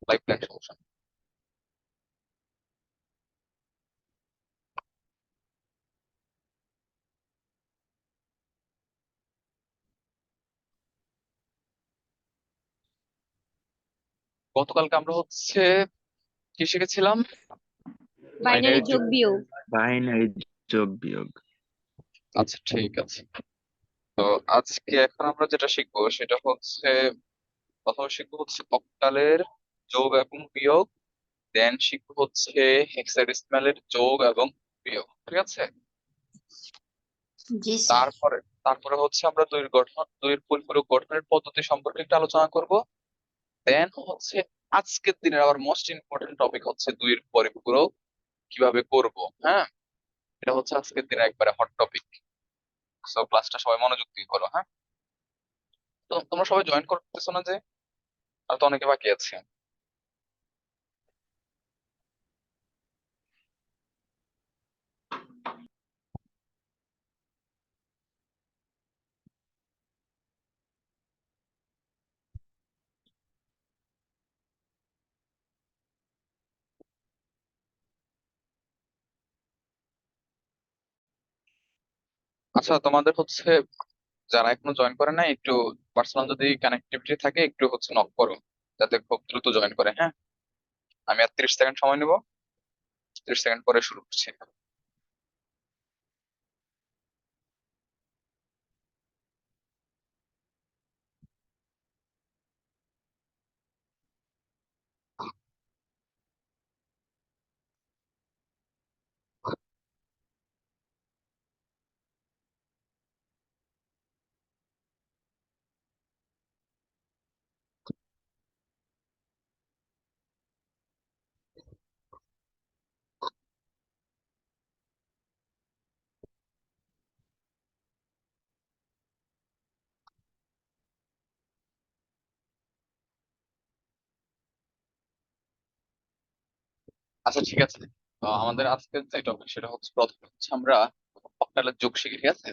Life line সমস্যা নেই। গতকালকে আমরা হচ্ছে কি শিখেছিলাম? বাইনারি বাইনারি যোগ বিয়োগ। বাইনারি যোগ বিয়োগ। আচ্ছা ঠিক আছে। তো আজকে এখন আমরা যেটা শিখবো সেটা হচ্ছে, প্রথমে শিখবো হচ্ছে অক্টালের যোগ এবং বিয়োগ, দেন শিখবো হচ্ছে হেক্সাডেসিমালের যোগ এবং বিয়োগ, ঠিক আছে? জি স্যার। তারপরে তারপরে হচ্ছে আমরা দুইয়ের পরিপূরক গঠনের পদ্ধতি সম্পর্কে একটু আলোচনা করব। দেন হচ্ছে আজকের দিনের আবার মোস্ট ইম্পর্টেন্ট টপিক হচ্ছে দুইয়ের পরিপূরক কিভাবে করব। হ্যাঁ, এটা হচ্ছে আজকের দিনের একবারে হট টপিক। সো ক্লাসটা সবাই মনোযোগ দিয়ে করো, হ্যাঁ? তো তোমরা সবাই জয়েন করতেছো না যে? আর তো অনেকে বাকি আছে। আচ্ছা, তোমাদের হচ্ছে যারা এখনো জয়েন করে না, একটু পার্সোনাল যদি কানেক্টিভিটি থাকে একটু হচ্ছে নক করো, যাতে খুব দ্রুত জয়েন করে। হ্যাঁ, আমি আর 30 সেকেন্ড সময় নেবো, 30 সেকেন্ড পরে শুরু করছি। আচ্ছা ঠিক আছে। আমাদের আজকের যে টপিক সেটা হচ্ছে, প্রথমে হচ্ছে আমরা অক্টালের যোগ শিখি, ঠিক আছে?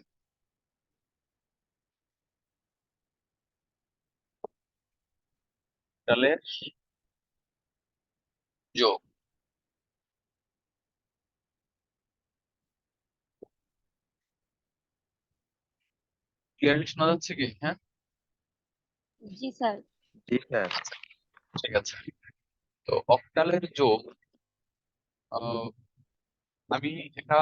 অক্টালের যোগ ক্লিয়ারলি শোনা যাচ্ছে কি? হ্যাঁ, জি স্যার। জি স্যার। ঠিক আছে। তো অক্টালের যোগ, আহ, আমি একটা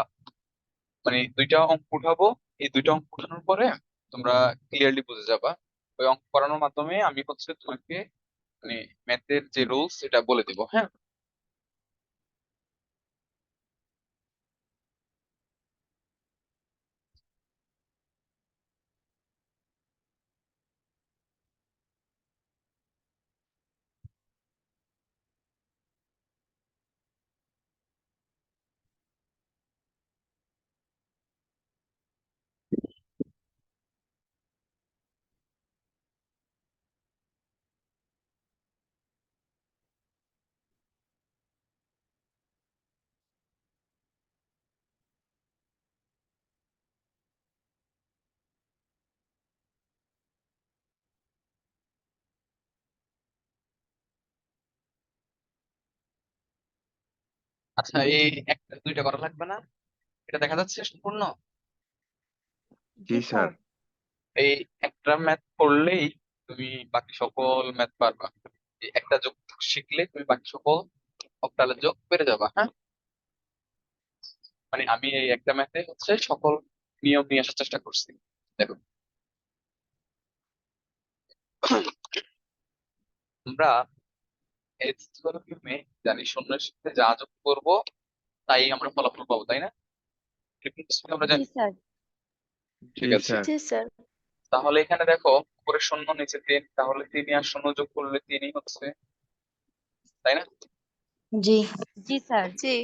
মানে দুইটা অঙ্ক উঠাবো। এই দুইটা অঙ্ক উঠানোর পরে তোমরা ক্লিয়ারলি বুঝে যাবা। ওই অঙ্ক করানোর মাধ্যমে আমি হচ্ছে তোমাকে মানে ম্যাথের যে রুলস এটা বলে দেবো, হ্যাঁ? আচ্ছা, এই একটা দুইটা করা লাগবে না, এটা দেখা যাচ্ছে সম্পূর্ণ। জি জি স্যার। স্যার। এই একটা ম্যাথ করলেই তুমি বাকি সকল ম্যাথ পারবা। এই একটা যোগ শিখলে তুমি বাকি সকল অক্টালের যোগ পেরে যাবা, হ্যাঁ? মানে আমি এই একটা ম্যাথে হচ্ছে সকল নিয়ম নিয়ে আসার চেষ্টা করছি। দেখো, আমরা নিয়মে জানি শূন্যের সাথে যা যোগ করবো তাই আমরা ফলাফল পাবো, তাই না? এটা কিন্তু আমরা জি জানি। স্যার। ঠিক জি আছে, স্যার। জি স্যার। তাহলে এখানে দেখো উপরে শূন্য নিচে 3, তাহলে 3 আর শূন্য যোগ করলে 3ই হচ্ছে, তাই না? জি। জি স্যার। জি।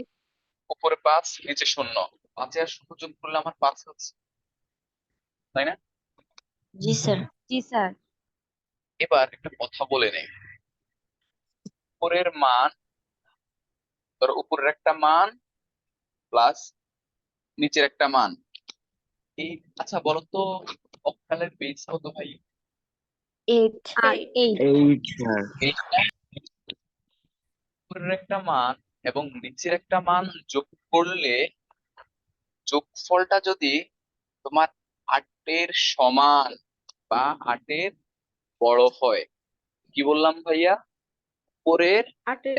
উপরে 5 নিচে শূন্য, 5 আর শূন্য যোগ করলে আমার 5 হচ্ছে, তাই না? জি স্যার। জি স্যার। এবার একটা কথা বলে নেই, উপরের মান, ধরো উপরের একটা মান প্লাস নিচের একটা মান, এই আচ্ছা বলো তো অক্টালের বেস কত ভাই? 8 8 8 স্যার। 8 না? উপরের একটা মান এবং নিচের একটা মান যোগ করলে যোগফলটা যদি তোমার 8-এর সমান বা 8-এর বড় হয়, কি বললাম ভাইয়া? উপরের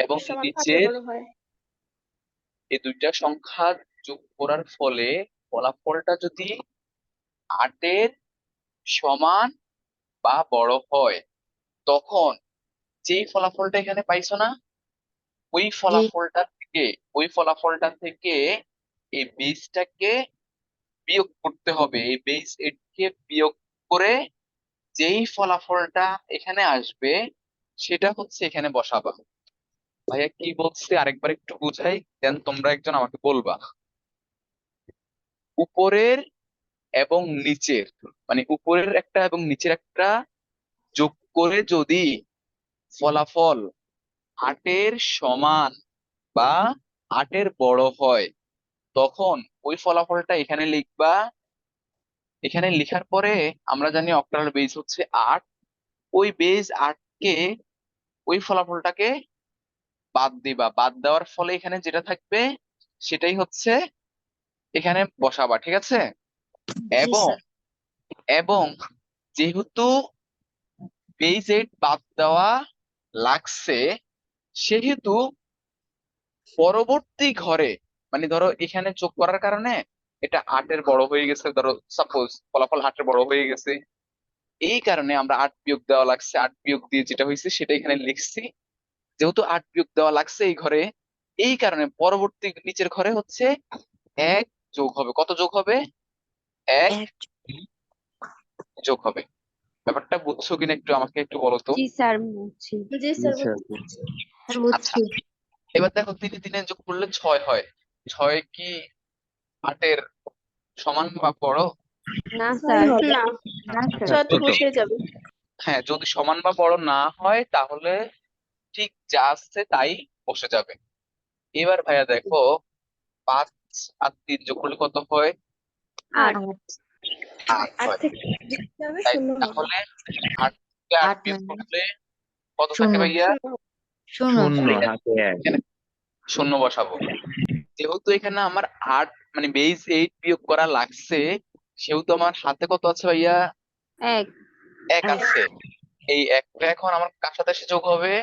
এবং নিচের এই দুইটা সংখ্যা যোগ করার ফলে ফলাফলটা যদি 8-এর সমান বা বড় হয়, তখন যেই ফলাফলটা এখানে পাইছো না, ওই ফলাফলটা থেকে এই বেসটাকে বিয়োগ করতে হবে। এই বেস 8 কে বিয়োগ করে যেই ফলাফলটা এখানে আসবে সেটা হচ্ছে এখানে বসাবা। ভাইয়া কি বলছে আরেকবার একটু বুঝাই, দেন তোমরা একজন আমাকে বলবা। উপরের এবং নিচের, মানে উপরের একটা এবং নিচের একটা যোগ করে যদি ফলাফল 8-এর সমান বা 8-এর বড় হয়, তখন ওই ফলাফলটা এখানে লিখবা। এখানে লেখার পরে আমরা জানি অক্টাল বেস হচ্ছে 8, ওই বেস 8 কে ওই ফলাফলটাকে বাদ দিবা। বাদ দেওয়ার ফলে এখানে যেটা থাকবে সেটাই হচ্ছে এখানে বসাবা, ঠিক আছে? জি এবং স্যার এবং যেহেতু বেস 8 বাদ দেওয়া লাগছে, সেহেতু পরবর্তী ঘরে, মানে ধরো এখানে যোগ করার কারণে এটা 8-এর বড় হয়ে গেছে, ধরো সাপোজ ফলাফল 8-এর বড় হয়ে গেছে, এই কারণে আমরা 8 বিয়োগ দেওয়া লাগছে। 8 বিয়োগ দিয়ে যেটা হয়েছে সেটা এখানে লিখছি। যেহেতু 8 বিয়োগ দেওয়া লাগছে এই ঘরে, এই কারণে পরবর্তী নিচের ঘরে হচ্ছে 1 যোগ হবে। কত যোগ হবে? 1 এক যোগ হবে। ব্যাপারটা বুঝছো কিনা একটু আমাকে একটু বলো তো। জি স্যার বুঝছি জি স্যার বুঝছি। স্যার আচ্ছা, বুঝছি এবার দেখো 3 যোগ করলে 6 হয়। 6 কি 8-এর সমান বা বড়? না স্যার না, না স্যার হ্যাঁ, ছোট। বসে যাবে। হ্যাঁ, যদি সমান বা বড় না হয় তাহলে ঠিক যা আসছে তাই বসে যাবে। এবার ভাইয়া দেখো 5 আর 3 যোগ করলে কত হয়? 8 8 8 হয়। থেকে যাবে তাই 0 হবে। তাহলে 8 থেকে 8 8 বিয়োগ মানে করলে কত থাকে শূন্য ভাইয়া? 0 হবে। শূন্য শূন্য তাহলে হাতে 1। এখানে শূন্য বসাবো। যেহেতু এখানে আমার 8 মানে বেস 8 বিয়োগ করা লাগছে, সেহেতু আমার হাতে কত আছে ভাইয়া? 1 1 আছে। এই একটা এখন আমার কার সাথে এসে যোগ হবে?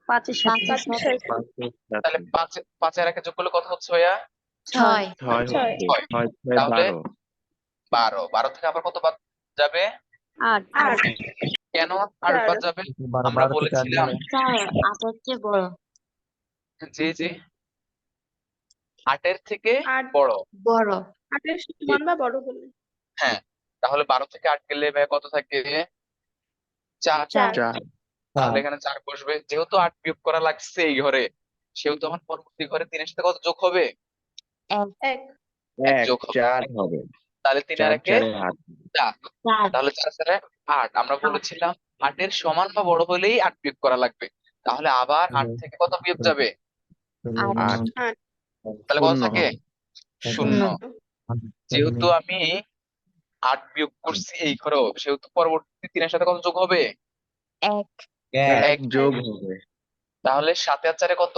5-এর সাথে 5 এর সাথে পাঁচের তাহলে সাথে 5 আর 1 যোগ করলে কত হচ্ছে ভাইয়া? 6 ছয় 6 হচ্ছে। 6। 6 6 তাহলে 12। 12, 12 থেকে আবার কত বাদ যাবে? 8 8 কেন 8 বাদ 4 যাবে? 12 আমরা 12 থেকে 8 বলেছিলাম গেলে স্যার 8 হচ্ছে বড় যে 8-এর থেকে 8 বড়। বড় 8 এর সমান বা বড় হলে হ্যাঁ, তাহলে 12 থেকে 8 গেলে ভাই কত থাকে? 4। 4 4। তাহলে 4 এখানে 4 বসবে। যেহেতু 8 বিয়োগ করা লাগছে এই ঘরে, সেহেতু আমার পরবর্তী ঘরে 3-এর সাথে কত যোগ হবে? 1 1 1 1 যোগ হবে। 4 হবে। তাহলে 3 আর 4 1-এ 4 8। 4। 4 তাহলে 4 4-এ 8। আমরা বলেছিলাম 8-এর সমান বা বড় হলেই 8 বিয়োগ করা লাগবে। তাহলে আবার 8 থেকে কত বিয়োগ যাবে? 8 8 তাহলে কত শূন্য থাকে? হবে। শূন্য। 0 যেহেতু আমি 8 বিয়োগ করছি এই ঘরেও, সেহেতু পরবর্তী 3-এর সাথে কত যোগ হবে? 1 1 1। যোগ হবে। তাহলে 7 আর 4-এ কত?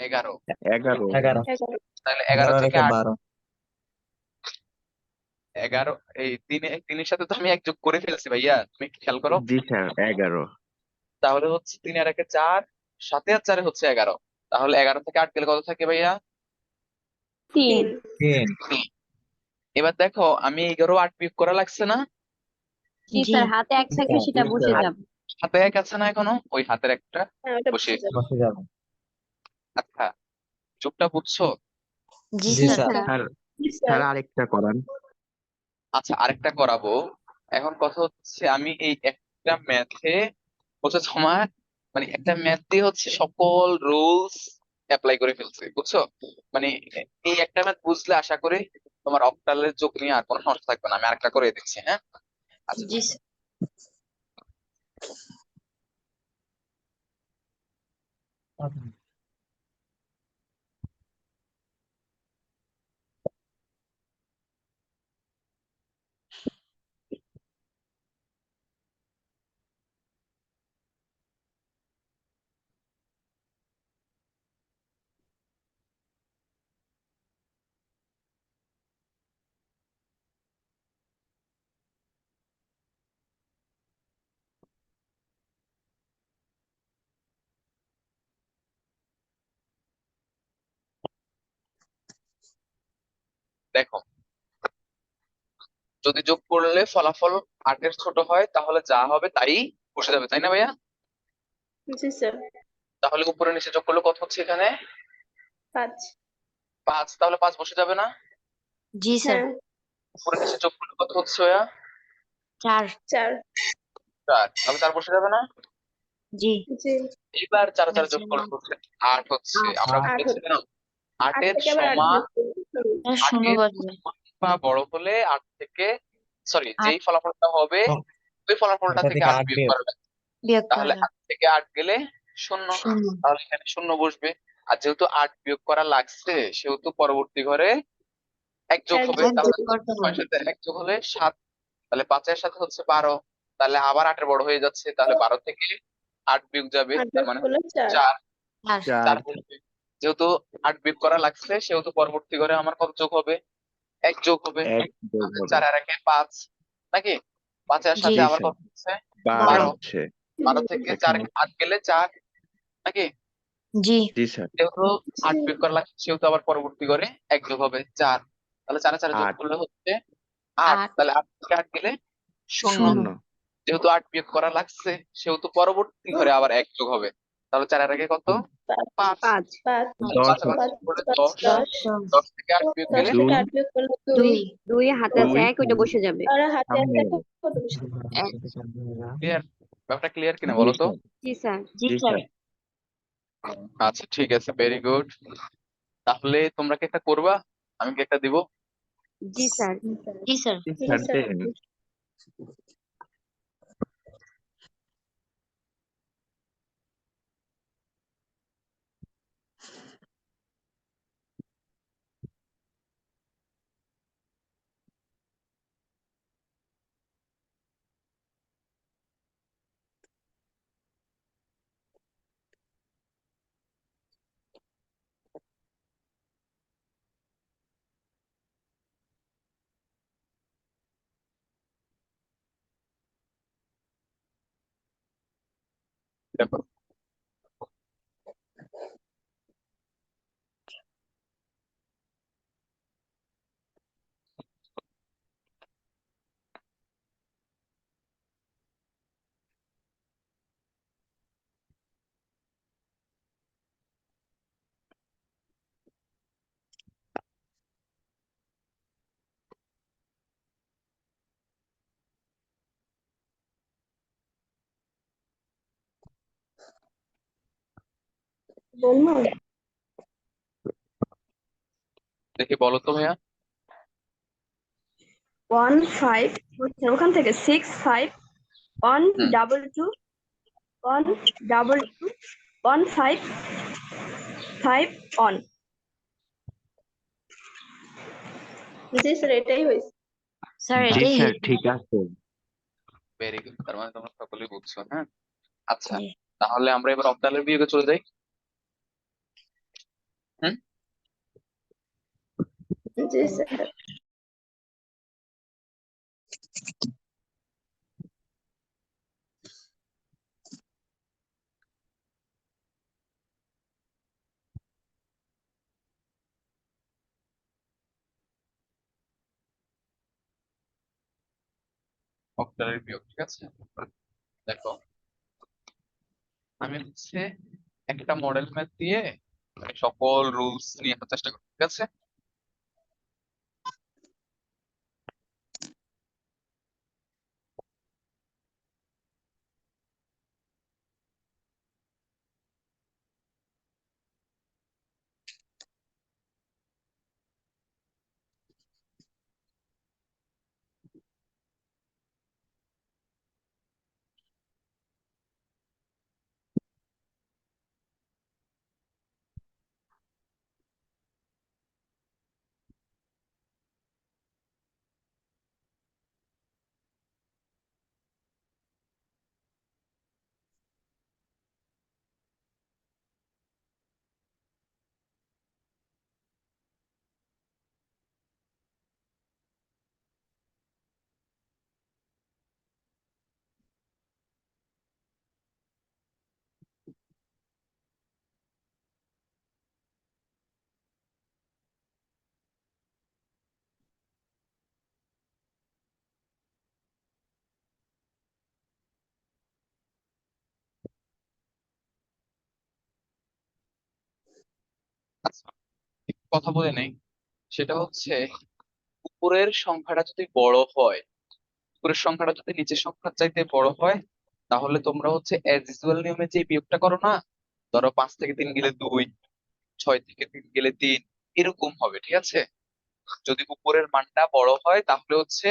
11। 11। 11 11 তাহলে 11 11 থেকে রেখে 8, 12 11 এই 3-এর সাথে তো আমি 1 যোগ করে ফেলছি ভাইয়া, তুমি একটু খেয়াল করো। জি স্যার 11। তাহলে হচ্ছে 3 আর 1-এ 4, 7 আর 4-এ হচ্ছে 11। তাহলে 11 থেকে 8 গেলে কত থাকে ভাইয়া? 3 3 3। এবার দেখো আমি 11 8 বিয়োগ করা লাগছে না? জি স্যার হাতে 1 থাকলে সেটা বসে স্যার যাবে হাতে 1 আছে না এখনো? ওই হাতের একটা হ্যাঁ ওটা বসিয়ে বসে যাবে। বসে যাবে আচ্ছা, যোগটা বুঝছো? জি জি স্যার স্যার স্যার জি স্যার স্যার আরেকটা করান। আচ্ছা, আরেকটা করাবো। এখন কথা হচ্ছে আমি এই একটা ম্যাথে হচ্ছে তোমার, মানে একটা ম্যাথ দিয়ে হচ্ছে সকল রুলস অ্যাপ্লাই করে ফেলছি, বুঝছো? মানে এই একটা ম্যাথ বুঝলে আশা করি তোমার অক্টালের যোগ নিয়ে আর কোনো সমস্যা থাকবে না। আমি আরেকটা করে দিচ্ছি, হ্যাঁ? আচ্ছা, জি স্যার দেখো, যদি যোগ করলে ফলাফল 8-এর ছোট হয় তাহলে যা হবে তাই বসে যাবে, তাই না ভাইয়া? জি স্যার। তাহলে উপরে নিচে যোগ করলে কত হচ্ছে এখানে? 5। 5, তাহলে 5 বসে যাবে না? জি স্যার। হ্যাঁ। উপরে নিচে যোগ করলে কত হচ্ছে ভাইয়া? 4 4। 4, তাহলে 4 বসে যাবে না? জি জি। এবার 4 4 যোগ আচ্ছা, করলে হচ্ছে 8 হচ্ছে। আমরা 8 হচ্ছে। বলেছিলাম 8 8 এর থেকে আবার 8 সমান, বিয়োগ করবো। শূন্য 8 বসবে। বা বড় হলে 8 থেকে, সরি, 8 যেই ফলাফলটা হবে ওই ফলাফলটা এটা থেকে থেকে 8 8 বিয়োগ বিয়োগ। করা লাগবে। বিয়োগ তাহলে করা 8 থেকে 8 গেলে 0, 0 তাহলে এখানে 0 বসবে। আর যেহেতু 8 বিয়োগ করা লাগছে সেহেতু পরবর্তী ঘরে 1 যোগ এক হবে, যোগ তাহলে যোগ করতে 6 হবে। এর সাথে 1 যোগ হলে 7, তাহলে 5 এর সাথে হচ্ছে 12, তাহলে আবার 8 এর বড় হয়ে যাচ্ছে, তাহলে 12 থেকে 8 বিয়োগ যাবে, 8 তার বিয়োগ মানে করলে 4। 4, 4 4 4 বসবে। যেহেতু 8 বিয়োগ করা লাগছে সেহেতু পরবর্তী ঘরে আমার কত যোগ হবে? 1 যোগ হবে। 1 যোগ হবে। 4 আর 1 5, নাকি? 5 এর জি সাথে জি আবার স্যার, কত হচ্ছে? 12 12 12, হচ্ছে 12 থেকে 4 এখানে। 8 গেলে 4, নাকি? জি জি স্যার, যেহেতু 8 বিয়োগ করা লাগছে সেহেতু আবার পরবর্তী ঘরে 1 যোগ হবে, 4, তাহলে 4 4 যোগ 8 করলে হচ্ছে 8, 8 তাহলে 8 থেকে 8 গেলে 0, 0 0 যেহেতু 8 বিয়োগ করা লাগছে সেহেতু পরবর্তী ঘরে আবার 1 যোগ হবে, তাহলে 4 এর আগে কত? 5, 5। তাহলে 10 5 আর 5 হচ্ছে। যোগ করলে 10, 10 10 থেকে 8 বিয়োগ 10 গেলে থেকে 2 8 বিয়োগ করলে 2 2 হাতে আছে 2 1, ওইটা বসে যাবে। আর হাতে সামনে একটা কত বেশি? 1 ক্লিয়ার? ব্যাপারটা ক্লিয়ার কিনা জি বলো তো? স্যার, জি স্যার। জি জি স্যার। স্যার। আচ্ছা ঠিক আছে, ভেরি গুড। তাহলে তোমরা কি একটা করবা, আমি কি একটা দিব? জি স্যার। জি স্যার। জি জি স্যার স্যার। দেন। দেখো, বলবো? দেখি বলো তো ভাইয়া। 1 5 হচ্ছে ওখান থেকে 6 5 1 হুম, ডাবল 2 1 ডাবল 2 1 5 5 1। জি স্যার, এটাই হয়েছে। স্যার জি এটাই স্যার, হয়েছে। ঠিক আছে। ভেরি গুড, তার মানে তোমরা সকলেই বুঝছো, হ্যাঁ। আচ্ছা, জি তাহলে আমরা এবার অক্টালের বিয়োগে চলে যাই। হুম, জি স্যার। অক্টালের বিয়োগ, ঠিক আছে। দেখো, আমি হচ্ছে একটা মডেল ম্যাথ দিয়ে সকল রুলস নিয়ে আসার চেষ্টা করি, ঠিক আছে। আচ্ছা, একটু কথা বলে নেই। সেটা হচ্ছে উপরের সংখ্যাটা যদি বড় হয়, উপরের সংখ্যাটা যদি নিচের সংখ্যার চাইতে বড় হয়, তাহলে তোমরা হচ্ছে অ্যাজ ইউজুয়াল নিয়মে যে বিয়োগটা করো না, ধরো 5 থেকে 3 গেলে 2, 6 থেকে 3 গেলে 3, এরকম হবে, ঠিক আছে? যদি উপরের মানটা বড় হয় তাহলে হচ্ছে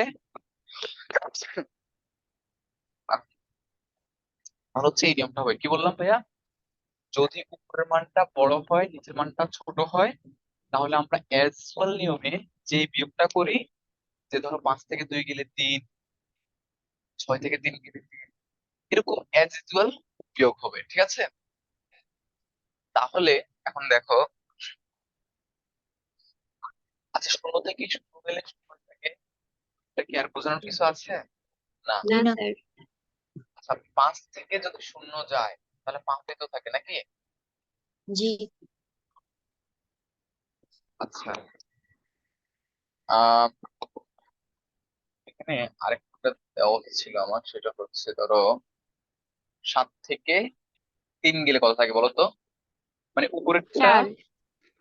তাহলে হচ্ছে এই নিয়মটা হবে। কি বললাম ভাইয়া? যদি উপরের মানটা বড় হয় নিচের মানটা ছোট হয়, তাহলে আমরা অ্যাজ ইউজুয়াল নিয়মে যে বিয়োগটা করি, যে ধরো 5 থেকে 2 গেলে 3, 6 থেকে 3 গেলে 3, এরকম অ্যাজ ইউজুয়াল বিয়োগ হবে, ঠিক আছে? তাহলে এখন দেখো, আচ্ছা 0 থেকে 0 গেলে 0 থাকে, এটা কি আর বোঝানোর কিছু আছে? না। না না। স্যার। আচ্ছা 5 থেকে যদি 0 যায় তাহলে 5 তো থাকে নাকি? জি। আচ্ছা আহ এখানে আরেকটা দেওয়া ছিল আমার, সেটা হচ্ছে ধরো 7 থেকে 3 গেলে কত থাকে বলো তো? মানে উপরেরটা 4।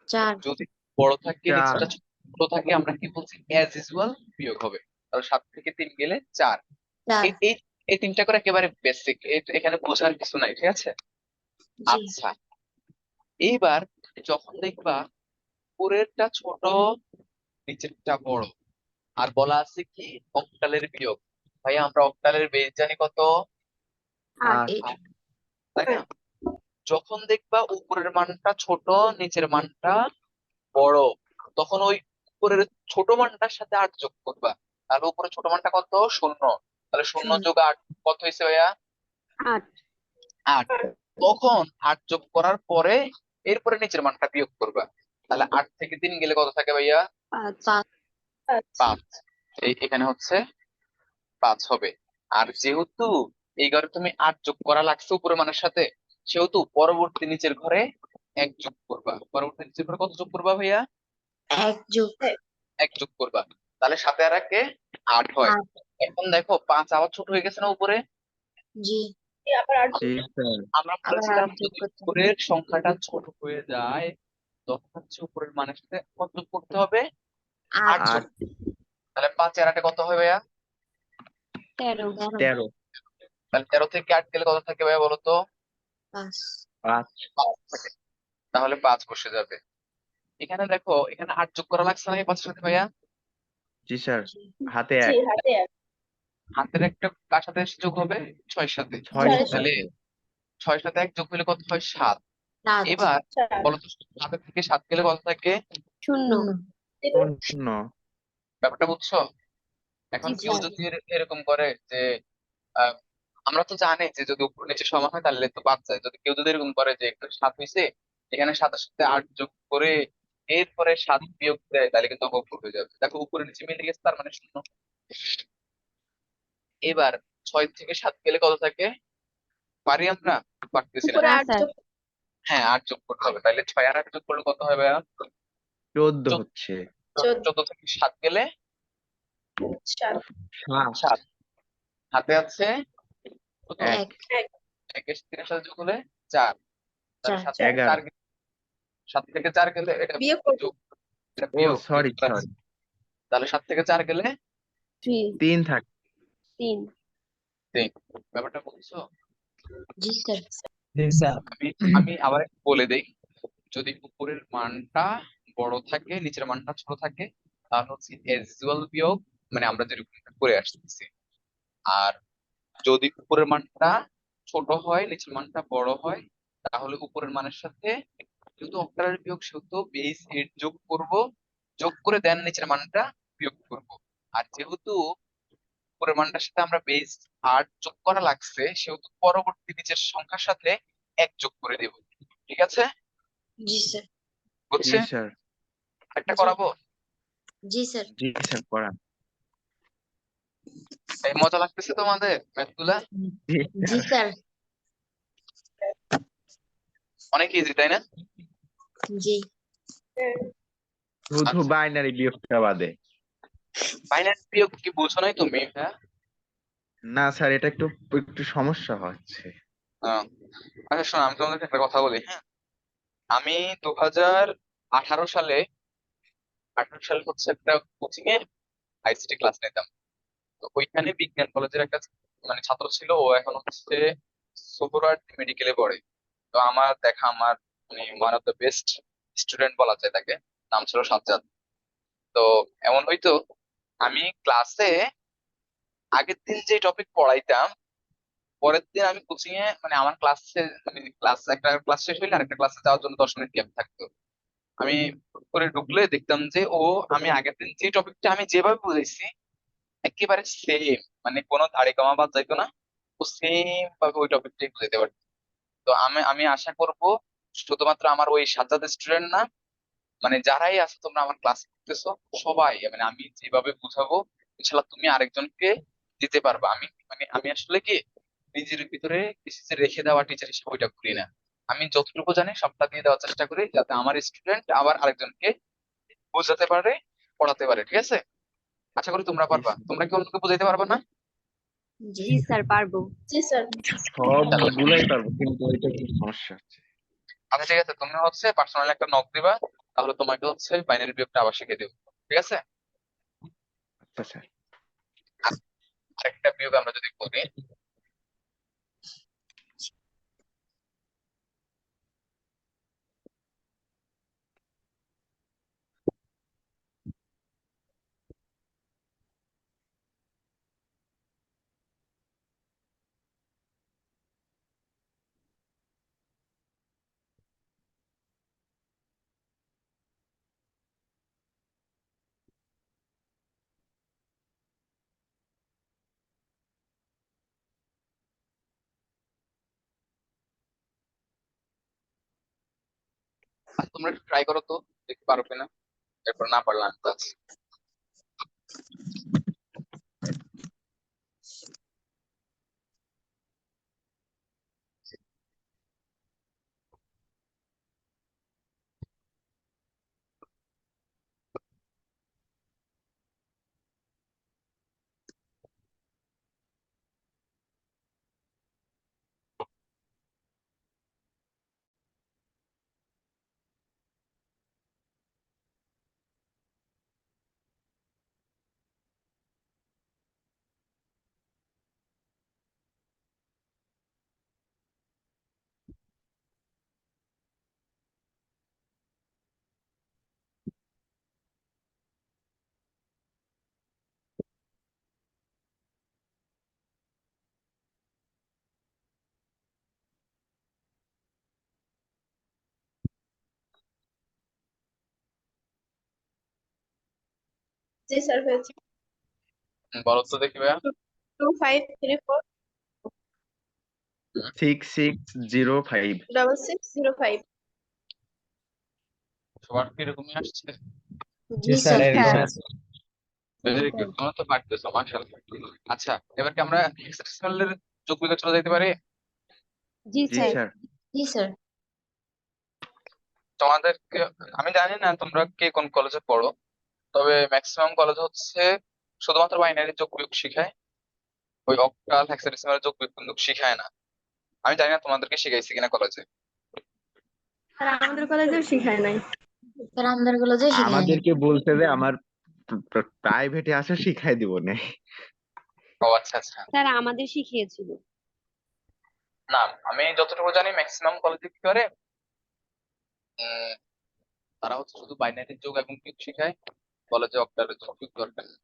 4। যদি বড় থাকে 4 নিচেরটা ছোট থাকে, আমরা কি বলছি? অ্যাজ ইউজুয়াল বিয়োগ হবে। তাহলে 7 থেকে 3 গেলে 4। 4। এই এই এই তিনটা করে একেবারে বেসিক, এখানে বোঝার কিছু নাই, ঠিক আছে? জি। আচ্ছা এইবার যখন দেখবা উপরেরটা ছোট নিচেরটা বড়, আর বলা আছে কি অক্টালের বিয়োগ, ভাই আমরা অক্টালের বেস জানি কত? 8। 8। তাই না? যখন দেখবা উপরের মানটা ছোট নিচের মানটা বড়, তখন ওই উপরের ছোট মানটার সাথে 8 যোগ করবা। তাহলে উপরে ছোট মানটা কত? 0। তাহলে 0 যোগ 8 কত হয়েছে ভাইয়া? 8। 8। তখন 8 যোগ করার পরে এরপরে নিচের মানটা বিয়োগ করবা। তাহলে 8 থেকে 3 গেলে কত থাকে ভাইয়া? 5। 5। এখানে হচ্ছে 5 হবে। আর যেহেতু এই ঘরে তুমি 8 যোগ করা লাগছে উপরের মানের সাথে, সেহেতু পরবর্তী নিচের ঘরে 1 যোগ করবা। পরবর্তী নিচের ঘরে কত যোগ করবা ভাইয়া? 1 যোগ 1 যোগ করবা। তাহলে 7 আর 1 8 হয়। 8। এখন দেখো 5 আবার ছোট হয়ে গেছে না উপরে? জি। জি স্যার আমরা আবার বলেছিলাম 8 যোগ যদি করতে হবে। উপরের সংখ্যাটা ছোট হয়ে যায়, তখন হচ্ছে উপরের মানের সাথে কত যোগ করতে হবে? 8 8। যোগ। 8 তাহলে 5 আর 8 কত হয় ভাইয়া? 13। 13 তাহলে 13 থেকে 8 গেলে কত থাকে ভাইয়া বলো তো? 5। 5 5 থাকে। তাহলে 5 বসে যাবে। এখানে দেখো, এখানে 8 যোগ করা লাগছে না এই 5 এর সাথে ভাইয়া? জি স্যার জি। হাতে 1 হাতের একটা কার সাথে যোগ হবে? 6 এর সাথে। 6 তাহলে 6 এর সাথে 1 যোগ হলে কত হয়? 7। 7। এবার বলো তো 7 থেকে 7 গেলে কত থাকে? 0। 0 ব্যাপারটা বুঝছো? এখন জি কেউ স্যার। যদি এরকম করে যে আহ, আমরা তো জানি যে যদি উপর নিচে সমান হয় তাহলে তো বাদ যায়। যদি কেউ যদি এরকম করে যে একটু 7 হয়েছে, এখানে 7 এর সাথে 8 যোগ করে এরপরে 7 বিয়োগ দেয়, তাহলে কিন্তু অপর হয়ে যাবে। দেখো উপরে নিচে মিলে গেছে, তার মানে 0। এবার 6 থেকে 7 গেলে কত থাকে? পারি আমরা? পারতেছি না। উপরে 8 স্যার। হ্যাঁ 8 যোগ করতে হবে। তাহলে 6 আর 8 যোগ করলে কত হবে ভাইয়া? 14 হচ্ছে 14 থেকে 7 গেলে 7 7। হাতে আছে কত? 1 1। 1 এর 3 এর সাথে যোগ হলে 4। তাহলে 4। 7 থেকে 4 11 7 থেকে 4 গেলে এটা বিয়োগ করব। যোগ, এটা ও বিয়োগ। সরি সরি তাহলে 7 থেকে 4 গেলে 3। 3 থাকে 3। 3। ব্যাপারটা বুঝছো? জি স্যার। আমি আমি আবার একটু বলে দেই। যদি উপরের মানটা বড় থাকে নিচের মানটা ছোট থাকে, তাহলে হচ্ছে এজুয়াল বিয়োগ, মানে আমরা যেরকম করে আসতেছি। আর যদি উপরের মানটা ছোট হয় নিচের মানটা বড় হয়, তাহলে উপরের মানের সাথে যেহেতু অক্টালের বিয়োগ, সেহেতু বেস 8 যোগ করব, যোগ করে দেন নিচের মানটা বিয়োগ করব। আর যেহেতু উপরের মানটার সাথে আমরা বেস 8 যোগ করা লাগছে, সেহেতু পরবর্তী নিচের সংখ্যার সাথে 1 যোগ করে দেব। ঠিক আছে? জি স্যার। জি বুঝছে? স্যার একটা জি। করাবো? জি স্যার। জি স্যার পড়ান এই মজা লাগতেছে তোমাদের ম্যাথগুলা? জি জি স্যার স্যার। অনেক ইজি তাই না? জি। শুধু আচ্ছা বাইনারি বিয়োগটা বাদে বাইনারি বিয়োগ কি বুঝো নাই তুমি? হ্যাঁ। না স্যার এটা একটু একটু সমস্যা হচ্ছে আচ্ছা শোনো, আমি তোমাদের একটা কথা বলি, হ্যাঁ। আমি 2008 আঠারো সালে হচ্ছে একটা কোচিং এ আইসিটি ক্লাস নিতাম। তো ওইখানে বিজ্ঞান কলেজের একটা মানে ছাত্র ছিল, ও এখন হচ্ছে সোহরাওয়ার্দী মেডিকেলে পড়ে। তো আমার দেখা আমার মানে one of the best student বলা যায় তাকে। নাম ছিল সাজ্জাদ। তো এমন হইতো, আমি ক্লাসে আগের দিন যে টপিক পড়াইতাম, পরের দিন আমি কোচিং এ মানে আমার ক্লাসে মানে একটা ক্লাস শেষ হইলে আরেকটা ক্লাসে যাওয়ার জন্য 10 মিনিট গ্যাপ থাকতো। আমি করে ঢুকলে দেখতাম যে ও আমি আগের দিন যে টপিকটা আমি যেভাবে বুঝাইছি একেবারে সেম, মানে কোনো দাড়ি কমা বাদ যাইতো না। ও সেম ভাবে ওই টপিকটাই বুঝাইতে পারতো। তো আমি আমি আশা করব শুধুমাত্র আমার ওই সাজ্জাদ স্টুডেন্ট না, মানে যারাই আছে তোমরা আমার ক্লাস করতেছো সবাই, মানে আমি যেভাবে বুঝাবো ইনশাল্লাহ তুমি আরেকজনকে দিতে পারবা। আমি আসলে কি নিজের ভিতরে কিছু যে রেখে দেওয়া টিচার হিসেবে ওইটা করি না। আমি যতটুকু জানি সবটা দিয়ে দেওয়ার চেষ্টা করি, যাতে আমার স্টুডেন্ট আবার আরেকজনকে বোঝাতে পারে, পড়াতে পারে। ঠিক আছে? আশা করি তোমরা জি পারবা। তোমরা কি অন্যকে বোঝাতে পারবা না? জি জি স্যার পারবো। জি স্যার। সবগুলাই পারবো, কিন্তু ওইটা একটু সমস্যা হচ্ছে। আচ্ছা ঠিক আছে, তুমি হচ্ছে পার্সোনালি একটা নক দিবা, তাহলে তোমাকে হচ্ছে বাইনারি বিয়োগটা আবার শিখিয়ে দেবো। ঠিক আছে? আচ্ছা স্যার। আরেকটা বিয়োগ আমরা যদি করি, আচ্ছা তোমরা একটু ট্রাই করো তো, দেখতে পারো কিনা। এরপর না পারলে আনতে আছে। জি স্যার হয়েছে। বলো তো দেখি ভাইয়া। 2534 6605। 6605। সবার কি এরকমই আসছে? জি জি স্যার। স্যার, এরকম হ্যাঁ আছে। ভেরি গুড, তোমরা তো পারতেছো মাশাআল্লাহ। আচ্ছা এবার কি আমরা হেক্সাডেসিমাল এর যোগ বিয়োগে চলে যেতে পারি? জি জি স্যার। স্যার। জি স্যার। তোমাদেরকে আমি জানি না তোমরা কে কোন কলেজে পড়ো, তবে ম্যাক্সিমাম কলেজ হচ্ছে শুধুমাত্র বাইনারি যোগ বিয়োগ শিখায়, ওই অক্টাল হেক্সাডেসিমাল যোগ বিয়োগ কিন্তু শিখায় না। আমি জানি না তোমাদেরকে শিখাইছে কিনা কলেজে। আর আমাদের কলেজেও শিখায় নাই। স্যার আমাদের কলেজে শিখায় নাই। আমাদেরকে বলছে যে আমার প্রাইভেটে আসে শিখাই দিব না। ও আচ্ছা আচ্ছা। স্যার আমাদের শিখিয়েছিল। না, আমি যতটুকু জানি ম্যাক্সিমাম কলেজে কি করে, উম, তারা হচ্ছে শুধু বাইনারি যোগ এবং বিয়োগ শিখায়, কলেজে অক্টালের যোগ বিয়োগ দরকার নেই।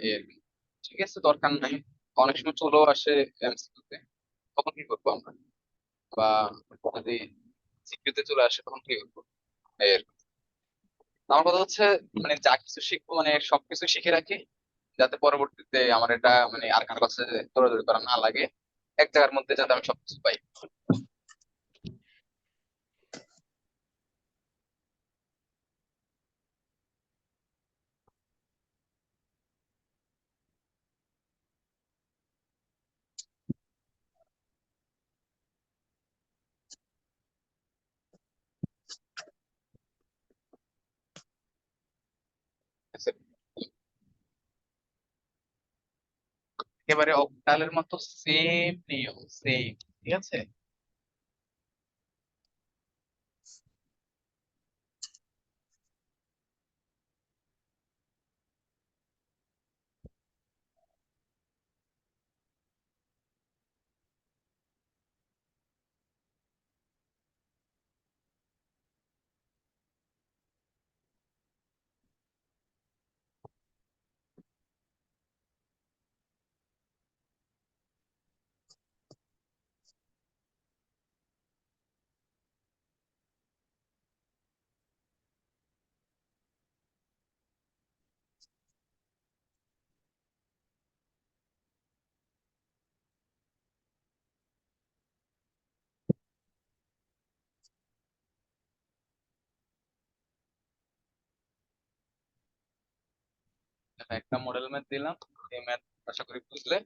এই আর কি। ঠিক আছে, দরকার নাই। অনেক সময় চলেও আসে এমসিকিউতে, তখন কি করবো আমরা? বা যদি সিকিউতে চলে আসে তখন কি করবো? এই আর কি। আমার কথা হচ্ছে মানে যা কিছু শিখবো মানে সবকিছু শিখে রাখি, যাতে পরবর্তীতে আমার এটা মানে আর কারো কাছে দৌড়াদৌড়ি করা না লাগে, এক জায়গার মধ্যে যাতে আমি সবকিছু পাই। ঠিক আছে? একেবারে অক্টালের মতো সেম নিয়ম, সেম। ঠিক আছে? একটা মডেল ম্যাথ দিলাম, এই ম্যাথ আশা করি বুঝলে,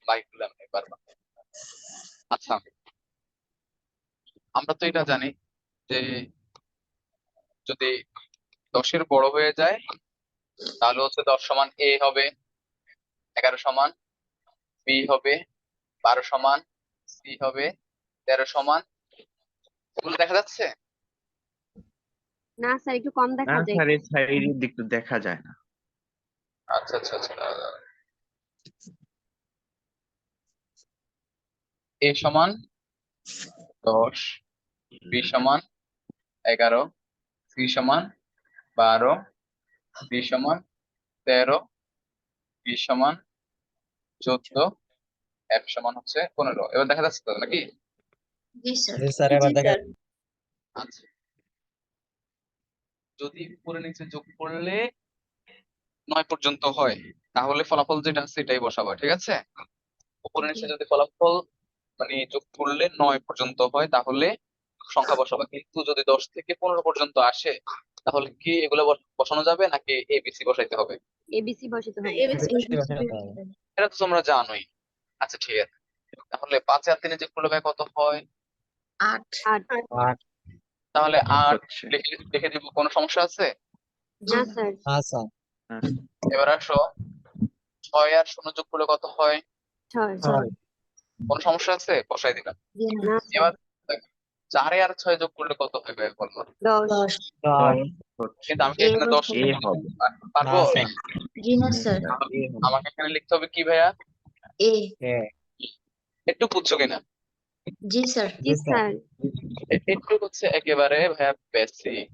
লাইক দিলাম এবার। আচ্ছা, আমরা তো এটা জানি যে যদি 10-এর বড় হয়ে যায় তাহলে হচ্ছে 10 সমান এ হবে, 11 সমান বি হবে, 12 সমান সি হবে, 13 সমান, এগুলো দেখা যাচ্ছে। না স্যার, একটু কম না দেখা যায়। স্যার, এই সাইডের দিকটা দেখা যায় না। আচ্ছা আচ্ছা আচ্ছা, এ সমান 10, বি সমান 11, সি সমান 12, ডি সমান 13, বি সমান 14, এফ সমান হচ্ছে 15। এবার দেখা যাচ্ছে তো নাকি? জি স্যার। জি স্যার। আচ্ছা, যদি উপরে নিচে যোগ করলে 9 পর্যন্ত হয় তাহলে ফলাফল যেটা আছে সেটাই বসাবো, ঠিক আছে? উপরে নিচে যদি ফলাফল মানে যোগ করলে 9 পর্যন্ত হয় তাহলে সংখ্যা বসাবো, কিন্তু যদি 10 থেকে 15 পর্যন্ত আসে তাহলে কি এগুলো বসানো যাবে নাকি এবিসি বসাইতে হবে? এবিসি বসাতে হবে। এটা তো তোমরা জানোই। আচ্ছা ঠিক আছে, তাহলে 5 আর 3 যোগ করলে ভাই কত হয়? 8। 8। তাহলে 8 হচ্ছে লিখে দিব, কোনো সমস্যা আছে? না স্যার। হ্যাঁ, এবার আসো, 6 আর 0 যোগ করলে কত হয়? 6। কোনো সমস্যা আছে? বসাই দিলাম। না স্যার। এবার 4 আর 6 যোগ করলে কত হয় ভাই বলো? 10। হচ্ছে কিন্তু আমি কি এখানে 10 এ হবে। পারবো? জি না স্যার। আমাকে এখানে লিখতে হবে কি ভাইয়া? এ। একটু বুঝছো কিনা? জি স্যার। জি স্যার। একটু হচ্ছে একেবারে ভাইয়া বেসিক,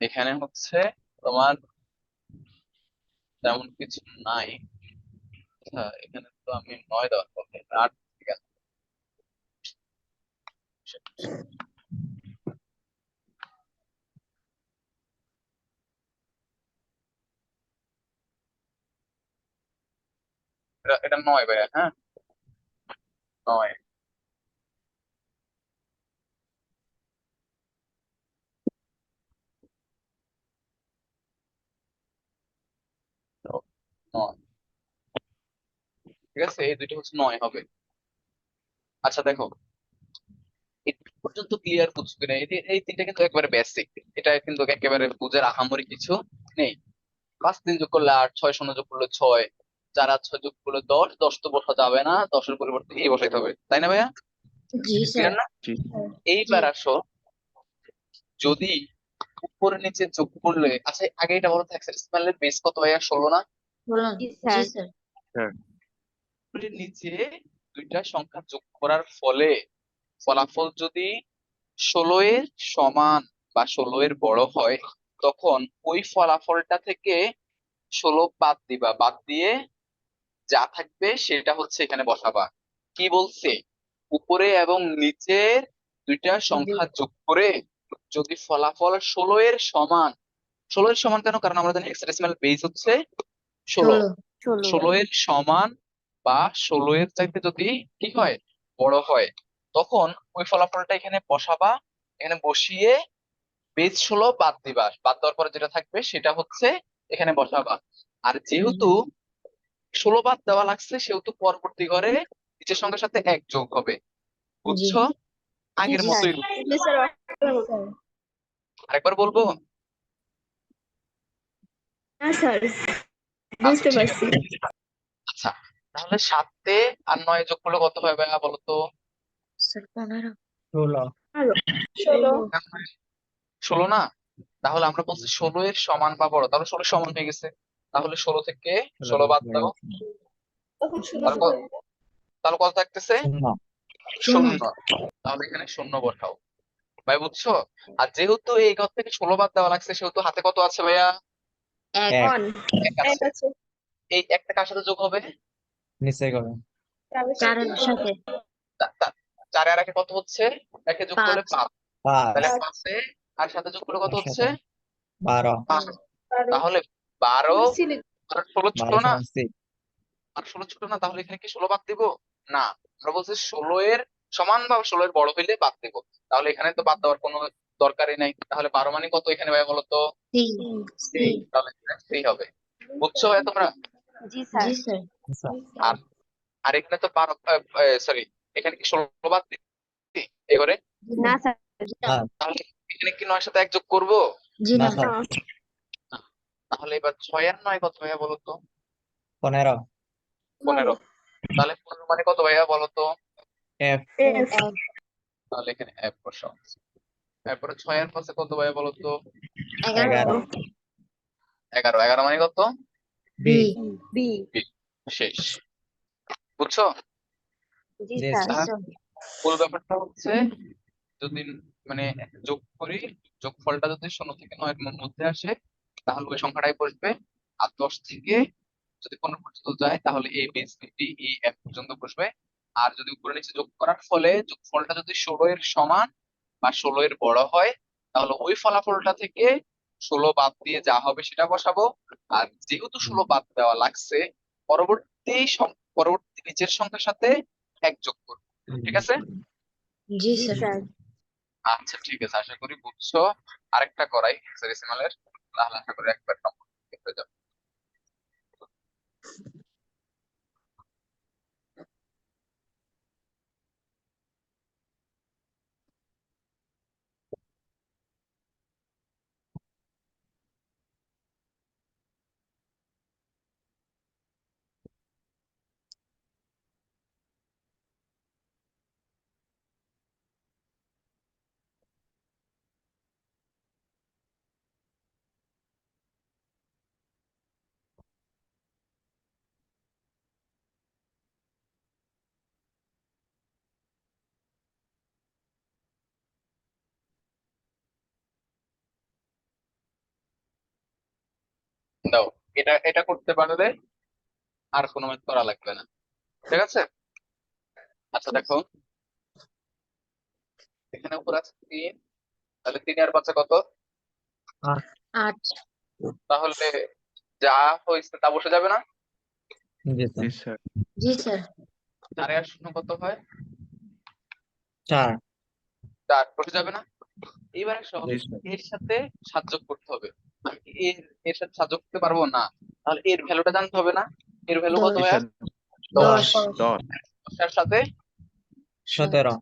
এখানে হচ্ছে তোমার তেমন কিছু নাই। আচ্ছা, এখানে তো আমি 9 দেওয়ার কথা, 8 ঠিক আছে। এটা 9 ভাইয়া, হ্যাঁ 9। তো 9, ঠিক আছে, এই দুইটা হচ্ছে 9 হবে। আচ্ছা দেখো, এই পর্যন্ত ক্লিয়ার বুঝছো কিনা? এই তিনটা কিন্তু একবারে বেসিক, এটা কিন্তু একেবারে বুঝার আহামরি কিছু নেই। 5 3 যোগ করলে 8, 6 0 যোগ করলে 6, 4 আর 6 যোগ করলে 10, 10 তো বসা যাবে না, 10-এর পরিবর্তে এই বসাইতে হবে, তাই না ভাইয়া? জি ক্লিয়ার স্যার। না? জি। এইবার আসো, যদি উপরে নিচে যোগ করলে, আচ্ছা আগে এটা বলো তো, হেক্সাডেসিমালের বেস কত ভাইয়া? 16 না? বলুন। জি জি স্যার। স্যার। উপরে নিচে দুইটা সংখ্যা যোগ করার ফলে ফলাফল যদি 16 এর সমান বা 16 এর বড় হয় তখন ওই ফলাফলটা থেকে 16 বাদ দিবা, বাদ দিয়ে যা থাকবে সেটা হচ্ছে এখানে বসাবা। কি বলছে? উপরে এবং নিচের দুইটা সংখ্যা যোগ করে যদি ফলাফল 16 এর সমান, 16 এর সমান কেন? কারণ আমরা জানি হেক্সাডেসিমাল বেস হচ্ছে 16, 16। 16 এর সমান বা 16 এর চাইতে যদি কি হয়, বড় হয়, তখন ওই ফলাফলটা এখানে বসাবা। এখানে বসিয়ে বেস 16 বাদ দিবা, বাদ দেওয়ার পরে যেটা থাকবে সেটা হচ্ছে এখানে বসাবা। আর যেহেতু 16 বাদ দেওয়া লাগছে সেহেতু পরবর্তী ঘরে নিচের সংখ্যার সাথে 1 যোগ হবে, বুঝছো? আগের জি মতোই স্যার। জি স্যার। আরেকবার বলবো? হ্যাঁ স্যার, আচ্ছা বুঝতে ঠিক পারছি। আছে। আচ্ছা, তাহলে 7 আর 9 যোগ করলে কত হবে ভাইয়া বলো তো? স্যার 15। আরো 16। 16 না? তাহলে আমরা বলছি 16 এর সমান বা বড়, তাহলে 16 সমান হয়ে গেছে, তাহলে 16 থেকে 16 বাদ দাও, তখন তাহলে তাহলে কত থাকতেছে? শূন্য। 0। তাহলে এখানে 0 বসাও ভাই, বুঝছো? আর যেহেতু এই ঘর থেকে 16 বাদ দেওয়া লাগছে সেহেতু হাতে কত আছে ভাইয়া? 1। 1 আছে। এই একটা কার সাথে যোগ হবে? 4 এর সাথে। 4 আর একে কত হচ্ছে? একে যোগ করলে 5। 5, তাহলে 5 আর সাথে যোগ করলে কত হচ্ছে? 12। তাহলে 12 আর 16 ছোট না? আর 16 ছোট না, তাহলে এখানে কি 16 বাদ দিব? না, আমরা বলছি 16 এর সমান বা 16 এর বড় হইলে বাদ দিব। তাহলে এখানে তো বাদ দেওয়ার কোনো দরকারই নাই। তাহলে 12 মানে কত এখানে ভাই বলো তো? 3। তাহলে এখানে 3 হবে। বুঝছো ভাই তোমরা? জি স্যার জি স্যার আর আর এখানে তো 12, সরি, এখানে কি 16 বাদ দিচ্ছি এবারে? না স্যার তাহলে এখানে কি 9 সাথে 1 যোগ করবো? জি না না না। তাহলে এবার 6 আর 9 কত ভাইয়া বলো তো? 15 15। তাহলে 15 মানে কত ভাইয়া বলো তো? F এফ তাহলে এখানে F বসাও। তারপরে 6 এর পাশে কত ভাইয়া বলো তো? 11 11। 11 মানে কত? B বি শেষ। বুঝছো? জি জি স্যার স্যার মূল ব্যাপারটা হচ্ছে যদি মানে যোগ করি, যোগফলটা যদি 0 থেকে 9 এর মধ্যে আসে তাহলে ওই সংখ্যাটাই বসবে। আর 10 থেকে যদি 15 পর্যন্ত যায় তাহলে A B C D E F পর্যন্ত বসবে। আর যদি উপরে নিচে যোগ করার ফলে যোগফলটা যদি 16 এর সমান বা 16 এর বড় হয় তাহলে ওই ফলাফলটা থেকে 16 বাদ দিয়ে যা হবে সেটা বসাবো। আর যেহেতু 16 বাদ দেওয়া লাগছে, পরবর্তী নিচের সংখ্যার সাথে 1 যোগ করবো। ঠিক আছে? জি জি স্যার স্যার আচ্ছা ঠিক আছে, আশা করি বুঝছো। আরেকটা করাই হেক্সাডেসিমালের, তাহলে আশা করি একবার কমপ্লিট হয়ে যাবে। দাও, এটা এটা করতে পারলে আর কোনো ম্যাথ করা লাগবে না। ঠিক আছে? আচ্ছা দেখো, এখানে উপর আছে 3, তাহলে 3 আর 5 কত? 8 তাহলে যা হয়েছে তা বসে যাবে না? জি জি স্যার স্যার জি স্যার 4 আর 0 কত হয়? 4 4 বসে যাবে না? এবার আসো, জি স্যার এর সাথে 7 যোগ করতে হবে। আমি কি এর সাথে 7 যোগ করতে পারবো না? তাহলে এর ভ্যালুটা জানতে হবে না? এর ভ্যালু কত জি ভাইয়া? স্যার 10। 10 10 10 এর সাথে 17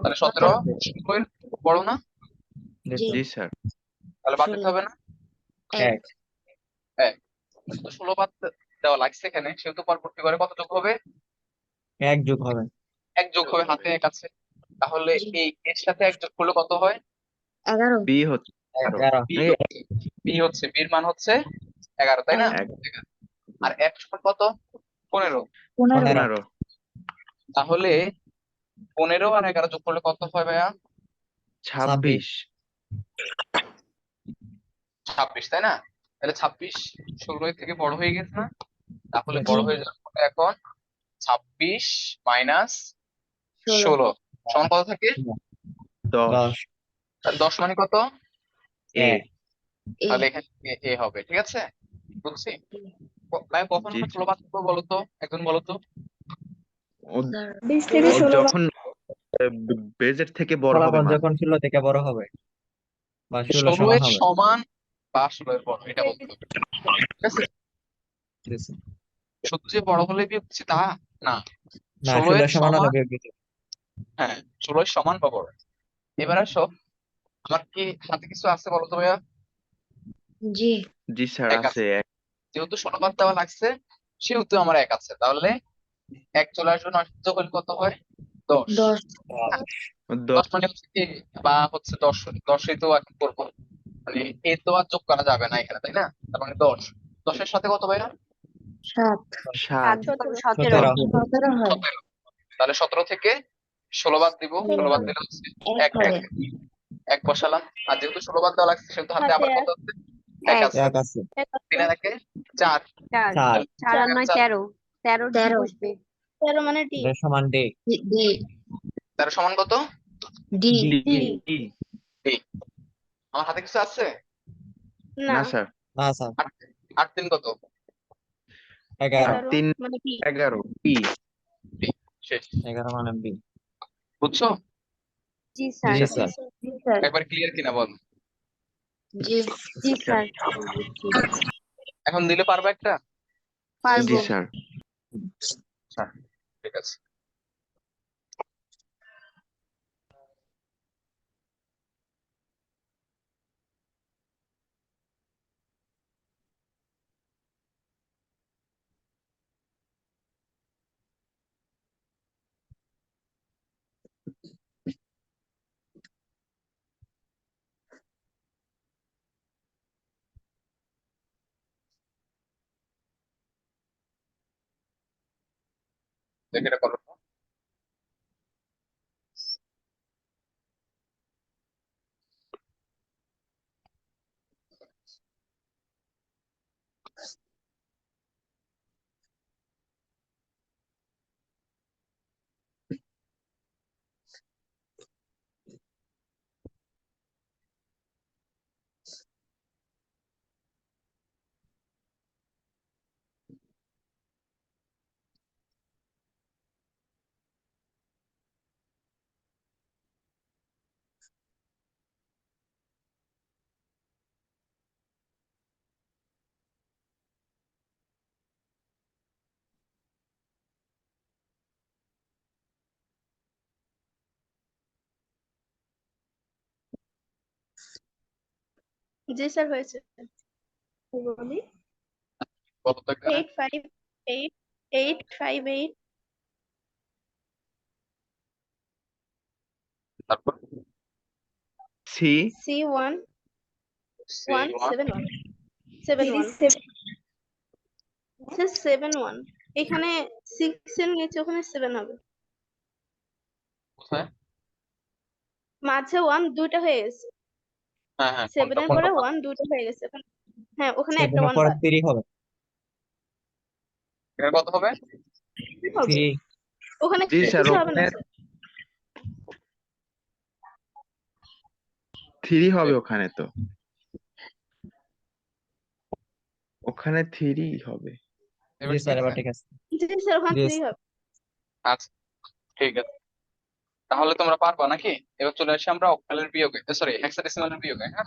তাহলে 17 এর বড় না? জি জি স্যার জি স্যার তাহলে বাদ দিতে হবে না? 1 হ্যাঁ, তো 16 বাদ দেওয়া লাগছে এখানে, সেহেতু পরবর্তী করে কত যোগ হবে? 1 যোগ হবে 1 যোগ হবে, হাতে 1 আছে। তাহলে জি। এই এর সাথে 1 যোগ করলে কত হয়? 11 বি হচ্ছে 11 বি হচ্ছে, বির মান হচ্ছে 11, তাই না? আর 1 সমান কত? 15। 15 15 তাহলে 15 আর 11 যোগ করলে কত হয় ভাইয়া? 26 26, তাই না? তাহলে 26 16 এর থেকে বড় হয়ে গেছে না? তাহলে জি। বড় হয়ে যাবে এখন 26 মাইনাস 16 সমান কত থাকে? 10 10 তাহলে 10 মানে কত? এ 1 তাহলে এখানে এ হবে। ঠিক আছে? বুঝছি। ভাই কখন জি আমরা 16 বাদ করবো বলো তো, একজন বলো তো। ও 20 থেকে ও 16 যখন বেজের থেকে বড় হবে ফলাফল মান যখন 16 থেকে বড় হবে বা 16 16 সমান এর হবে সমান বা 16 এর বড়, এটা বলতে হবে। ঠিক আছে? জি স্যার। শুধু যে বড় হলে বিয়োগ দিচ্ছি তা না, না 16 16 এর সমান হলে সমান, বিয়োগ দিতে হবে। হ্যাঁ 16 এর সমান বা বড়। এবার আসো, আমার কি হাতে কিছু আছে বলো তো ভাইয়া? জি জি স্যার 1 আছে, আছে যেহেতু 16 বাদ দেওয়া লাগছে সেহেতু আমার 1 আছে। তাহলে 1 চলে আসবে, 9 যোগ করলে কত হয়? 10। 10 10 মানে হচ্ছে কি, বা হচ্ছে 10ই তো আর কি করবো, মানে এ তো আর যোগ করা যাবে না এখানে, তাই না? তার মানে 10, 10 এর সাথে কত ভাইয়া? 7 7 17 17 17 হয় 17। তাহলে 17 থেকে 16 বাদ দিব, 16 বাদ দিলে হচ্ছে 1 এক হবে 1 বসালাম। আর যেহেতু 16 বাদ দেওয়া লাগছে সেহেতু হাতে হাতে আবার কত আছে? 1 এক আছে। 1 আছে 3 আর 1 4। 4 4 4 আর 9 13 13 ডি 13 বসবে 13 মানে ডি এটা সমান D ডি তার সমান কত? ডি ডি এই, আমার হাতে কিছু আছে? না না স্যার না স্যার 8 3 কত? 11 আর 3 মানে ডি 11 বি এই, শেষ। 11 মানে B বুঝছো? জি জি স্যার স্যার জি স্যার একবার ক্লিয়ার কিনা বল। জি জি স্যার এখন দিলে পারবে একটা? পারবো জি স্যার। আচ্ছা, ঠিক আছে। দেখে এটা করো তো। জি স্যার হয়েছে। বলি বলো তো এখানে। 858 তারপর সি C1 C1 171 71 71 এখানে 6 এর নিচে ওখানে 7 হবে, কোথায়? মাঝে 1 দুইটা হয়ে গেছে, হ্যাঁ হ্যাঁ, 7 কোনটা এর কোনটা পরে 1 দুইটা হয়ে গেছে ওখানে। হ্যাঁ ওখানে একটা 7 এর 1 পরে বাদ 3 হবে। এখানে কত হবে? হবে। 3 ওখানে জি স্যার, কিছু হবে না ওখানে স্যার। 3 হবে ওখানে তো, ওখানে 3 হবে। এবার জি ঠিক স্যার, এবার আছে? ঠিক আছে। জি স্যার ওখানে জি 3 হবে। আচ্ছা, ঠিক আছে। তাহলে তোমরা পারবা নাকি? এবার চলে আসি আমরা অক্টালের বিয়োগে, সরি হেক্সাডেসিমালের বিয়োগে। হ্যাঁ,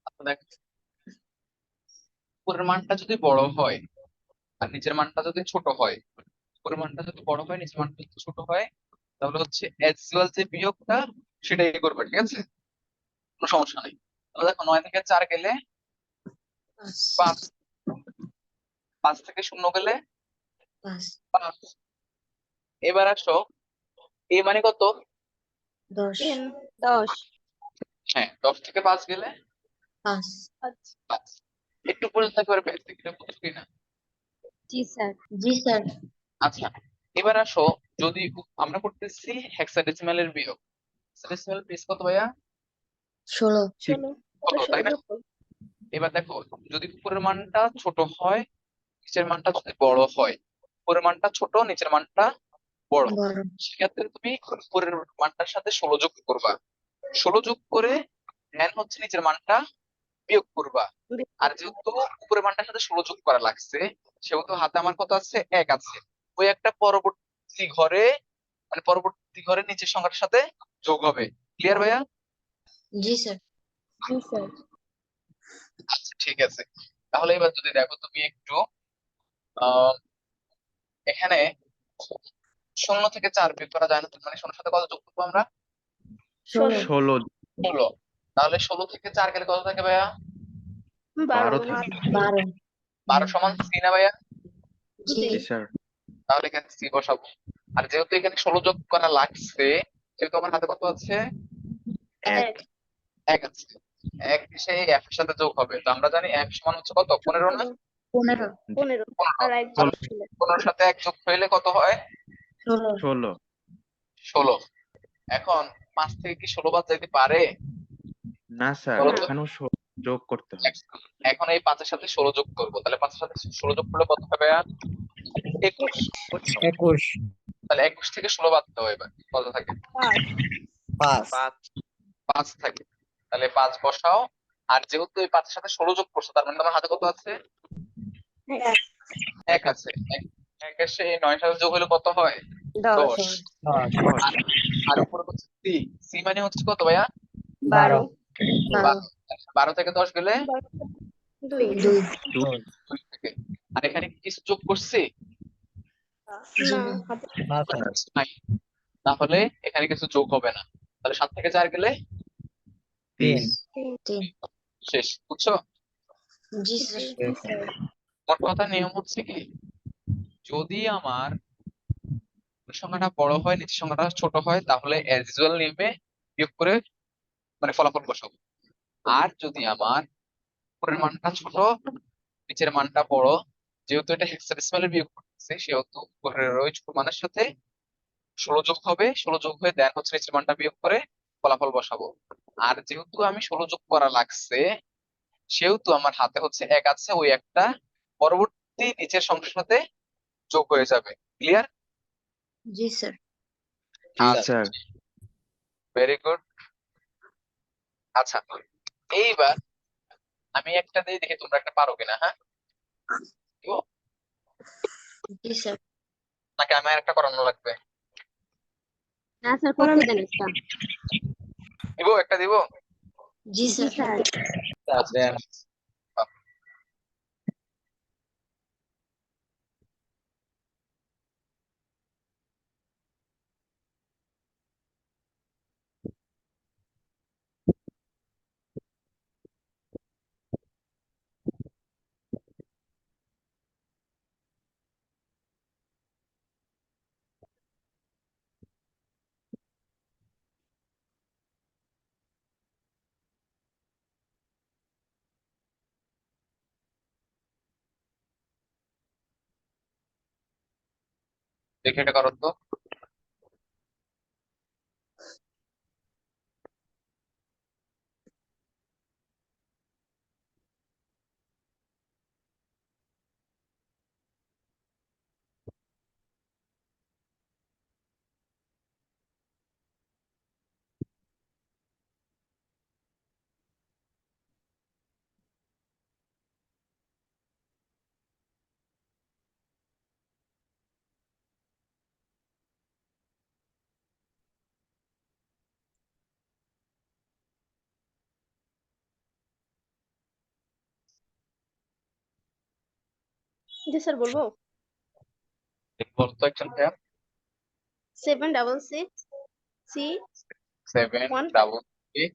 আচ্ছা দেখ, উপরের মানটা যদি বড় হয় আর নিচের মানটা যদি ছোট হয়, উপরের মানটা যদি বড় হয় নিচের মানটা যদি ছোট হয়, তাহলে হচ্ছে অ্যাকচুয়াল যে বিয়োগটা সেটাই করবে, ঠিক আছে? কোনো সমস্যা নেই। তাহলে দেখো 9 থেকে 4 গেলে 5, 5 থেকে 0 গেলে 5। এবার আসো, এ মানে কত? 10 10 10 হ্যাঁ, 10 থেকে 5 গেলে 5 আচ্ছা 5। একটু পরে থাকবে আর ব্যাস থেকে বুঝছো কিনা? জি স্যার জি স্যার। আচ্ছা, এবার আসো, যদি আমরা করতেছি হেক্সাডেসিমালের বিয়োগ। হেক্সাডেসিমাল পিস কত ভাইয়া? 16 ঠিক। 16 ষোলো, তাই না? যোগ করো। এবার দেখো, যদি উপরের মানটা ছোট হয় নিচের মানটা যদি বড় হয়, উপরের মানটা ছোট নিচের মানটা বড়, বড় সেক্ষেত্রে তুমি উপরের মানটার সাথে 16 যোগ করবা। 16 যোগ করে দেন হচ্ছে নিচের মানটা বিয়োগ করবা। আর যেহেতু উপরের মানটার সাথে 16 যোগ করা লাগছে, সেহেতু হাতে আমার কত আছে? 1 আছে। ওই একটা পরবর্তী ঘরে, মানে পরবর্তী ঘরে নিচের সংখ্যাটার সাথে যোগ হবে। ক্লিয়ার ভাইয়া? জি স্যার। জি স্যার। ঠিক আছে, তাহলে এবার যদি দেখো তুমি একটু আহ এখানে 0 থেকে 4 বিয়োগ করা যায় না, মানে 0-এর সাথে কত যোগ করবো আমরা? 16 16 16। তাহলে 16 থেকে 4 গেলে কত থাকে ভাইয়া? 12 12 থাকে 12 12 সমান সি না ভাইয়া? জি জি স্যার তাহলে এখানে সি বসাবো। আর যেহেতু এখানে 16 যোগ করা লাগছে, সেহেতু আমার হাতে কত আছে? 1 1 আছে। 1 এসে f এর সাথে যোগ হবে, তো আমরা জানি f সমান হচ্ছে কত? 15 না? 15 15 আর 1 15 ছিল 15 সাথে 1 যোগ হইলে কত হয়? 16 16 16। এখন 5 থেকে কি 16 বাদ যাইতে পারে? না স্যার বলো তো। এখানেও যোগ করতে হবে। এখন এই 5 এর সাথে 16 যোগ করবো, তাহলে 5 এর সাথে 16 যোগ করলে কত হবে? 21। 21 তাহলে 21 থেকে 16 বাদ দাও, এবার কত থাকে? 5 5 5 থাকে। তাহলে 5 বসাও। আর যেহেতু এই 5 এর সাথে 16 যোগ করছো, তার মানে তোমার হাতে কত আছে? 1 আছে। 1 এসে 9 এর সাথে যোগ হলে কত হয়? 10। 10 আর আর উপরে হচ্ছে সি। সি মানে হচ্ছে কত ভাইয়া? 12 12 12 থেকে 10 গেলে 2 2 2 থেকে। আর এখানে কি কিছু যোগ করছি? না না স্যার নাই। তাহলে এখানে কিছু যোগ হবে না। তাহলে 7 থেকে 4 গেলে 3 3 শেষ, বুঝছো? জি স্যার মোট কথা নিয়ম হচ্ছে কি, যদি আমার উপরের সংখ্যাটা বড় হয় নিচের সংখ্যাটা ছোট হয়, তাহলে অ্যাজ ইউজুয়াল নিয়মে বিয়োগ করে মানে ফলাফল বসাবো। আর যদি আমার উপরের মানটা ছোট নিচের মানটা বড়, যেহেতু এটা হেক্সাডেসিমালে বিয়োগ করতেছে, সেহেতু উপরের ওই ছোট মানের সাথে 16 যোগ হবে, 16 যোগ হয়ে দেন হচ্ছে নিচের মানটা বিয়োগ করে ফলাফল বসাবো। আর যেহেতু আমি 16 যোগ করা লাগছে, সেহেতু আমার হাতে হচ্ছে 1 আছে, ওই একটা পরবর্তী নিচের সংখ্যার সাথে যোগ হয়ে যাবে। ক্লিয়ার? জি স্যার জি আচ্ছা, স্যার ভেরি গুড। আচ্ছা, এইবার আমি একটা দিয়ে দেখি তোমরা একটা পারো কিনা, হ্যাঁ? দিব? জি স্যার নাকি আমি আর একটা করানো লাগবে? না স্যার করতে দেন একটা। দিব, একটা দিব? জি জি স্যার স্যার। দেন দেখে এটা করো তো। জি স্যার বলবো বলো তো একজন ভাইয়া। 766 C 7 1 double 6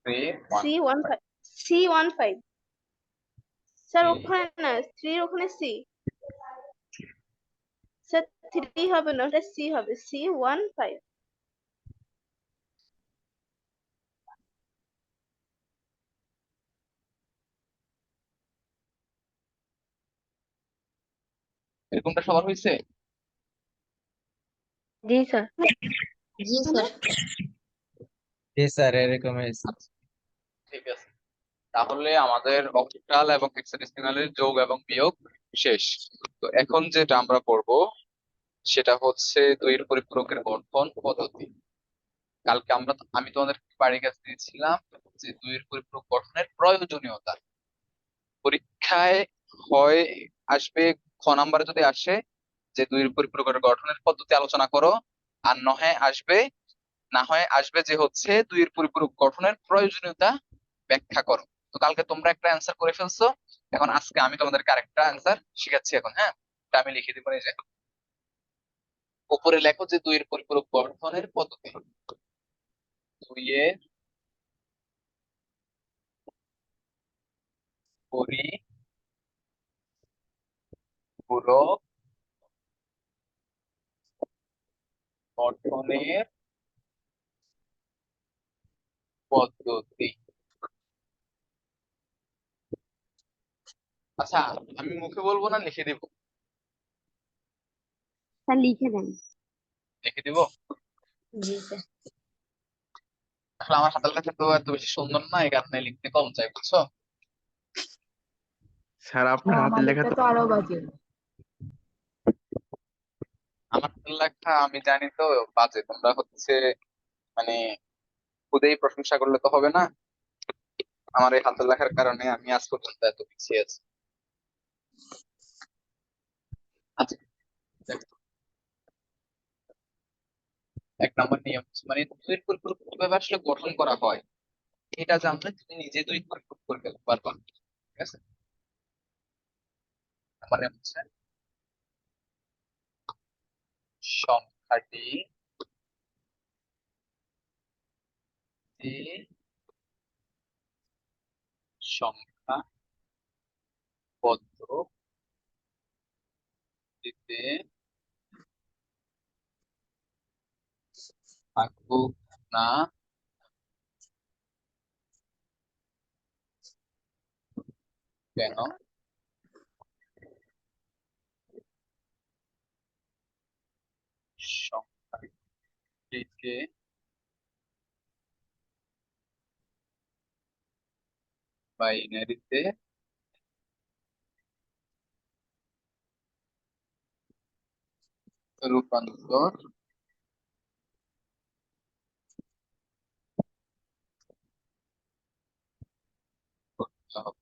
3 1 C15 C15 sir Hmm. ওখানে না 3 ওখানে সি স্যার 3 হবে না, ওটা সি হবে C15 এরকমটা সবার হয়েছে? জি স্যার। জি স্যার জি স্যার এরকম হয়েছে আচ্ছা, ঠিক আছে। তাহলে আমাদের অক্টাল এবং হেক্সাডেসিমালের যোগ এবং বিয়োগ শেষ। তো এখন যেটা আমরা করব সেটা হচ্ছে দুইয়ের পরিপূরকের গঠন পদ্ধতি। কালকে আমি তোমাদের বাড়ির কাছে দিয়েছিলাম যে দুইয়ের পরিপূরক গঠনের প্রয়োজনীয়তা। পরীক্ষায় হয় আসবে, খ নাম্বারে যদি আসে যে দুইয়ের পরিপূরকের গঠনের পদ্ধতি আলোচনা করো, আর না হয় আসবে যে হচ্ছে দুইয়ের পরিপূরক গঠনের প্রয়োজনীয়তা ব্যাখ্যা করো। তো কালকে তোমরা একটা অ্যান্সার করে ফেলছো, এখন আজকে আমি তোমাদেরকে আরেকটা অ্যান্সার শিখাচ্ছি এখন। হ্যাঁ, এটা আমি লিখে দিব, এই যে উপরে লেখো যে দুইয়ের পরিপূরক গঠনের পদ্ধতি। দুইয়ের পরিপূরক গঠনের পদ্ধতি। আচ্ছা, আমি মুখে বলবো না লিখে দিব? স্যার লিখে দেন। লিখে দিব। जी सर আসলে আমার হাতের লেখা তো এত বেশি সুন্দর না, এই কারণে লিখতে কম চাই, বুঝছো? স্যার আপনার হাতের লেখা তো আরো বাজে। আমার হাতের লেখা আমি জানি তো বাজে, তোমরা হচ্ছে মানে খুদেই প্রশংসা করলে তো হবে না। আমার এই হাতের লেখার কারণে আমি আজ পর্যন্ত এত পিছিয়ে আছি। আচ্ছা, দেখো, 1 নম্বর নিয়ম হচ্ছে, মানে দুইয়ের পরিপূরক কিভাবে আসলে গঠন করা হয় এটা জানলে তুমি নিজে দুই পরিপূরক করে ফেলতে পারবা। ঠিক আছে, মানে হচ্ছে সংখ্যাটি যে সংখ্যা পদ্ধতিতে থাকুক না কেন, সংখ্যাটিকে বাইনারিতে রূপান্তর করতে হবে।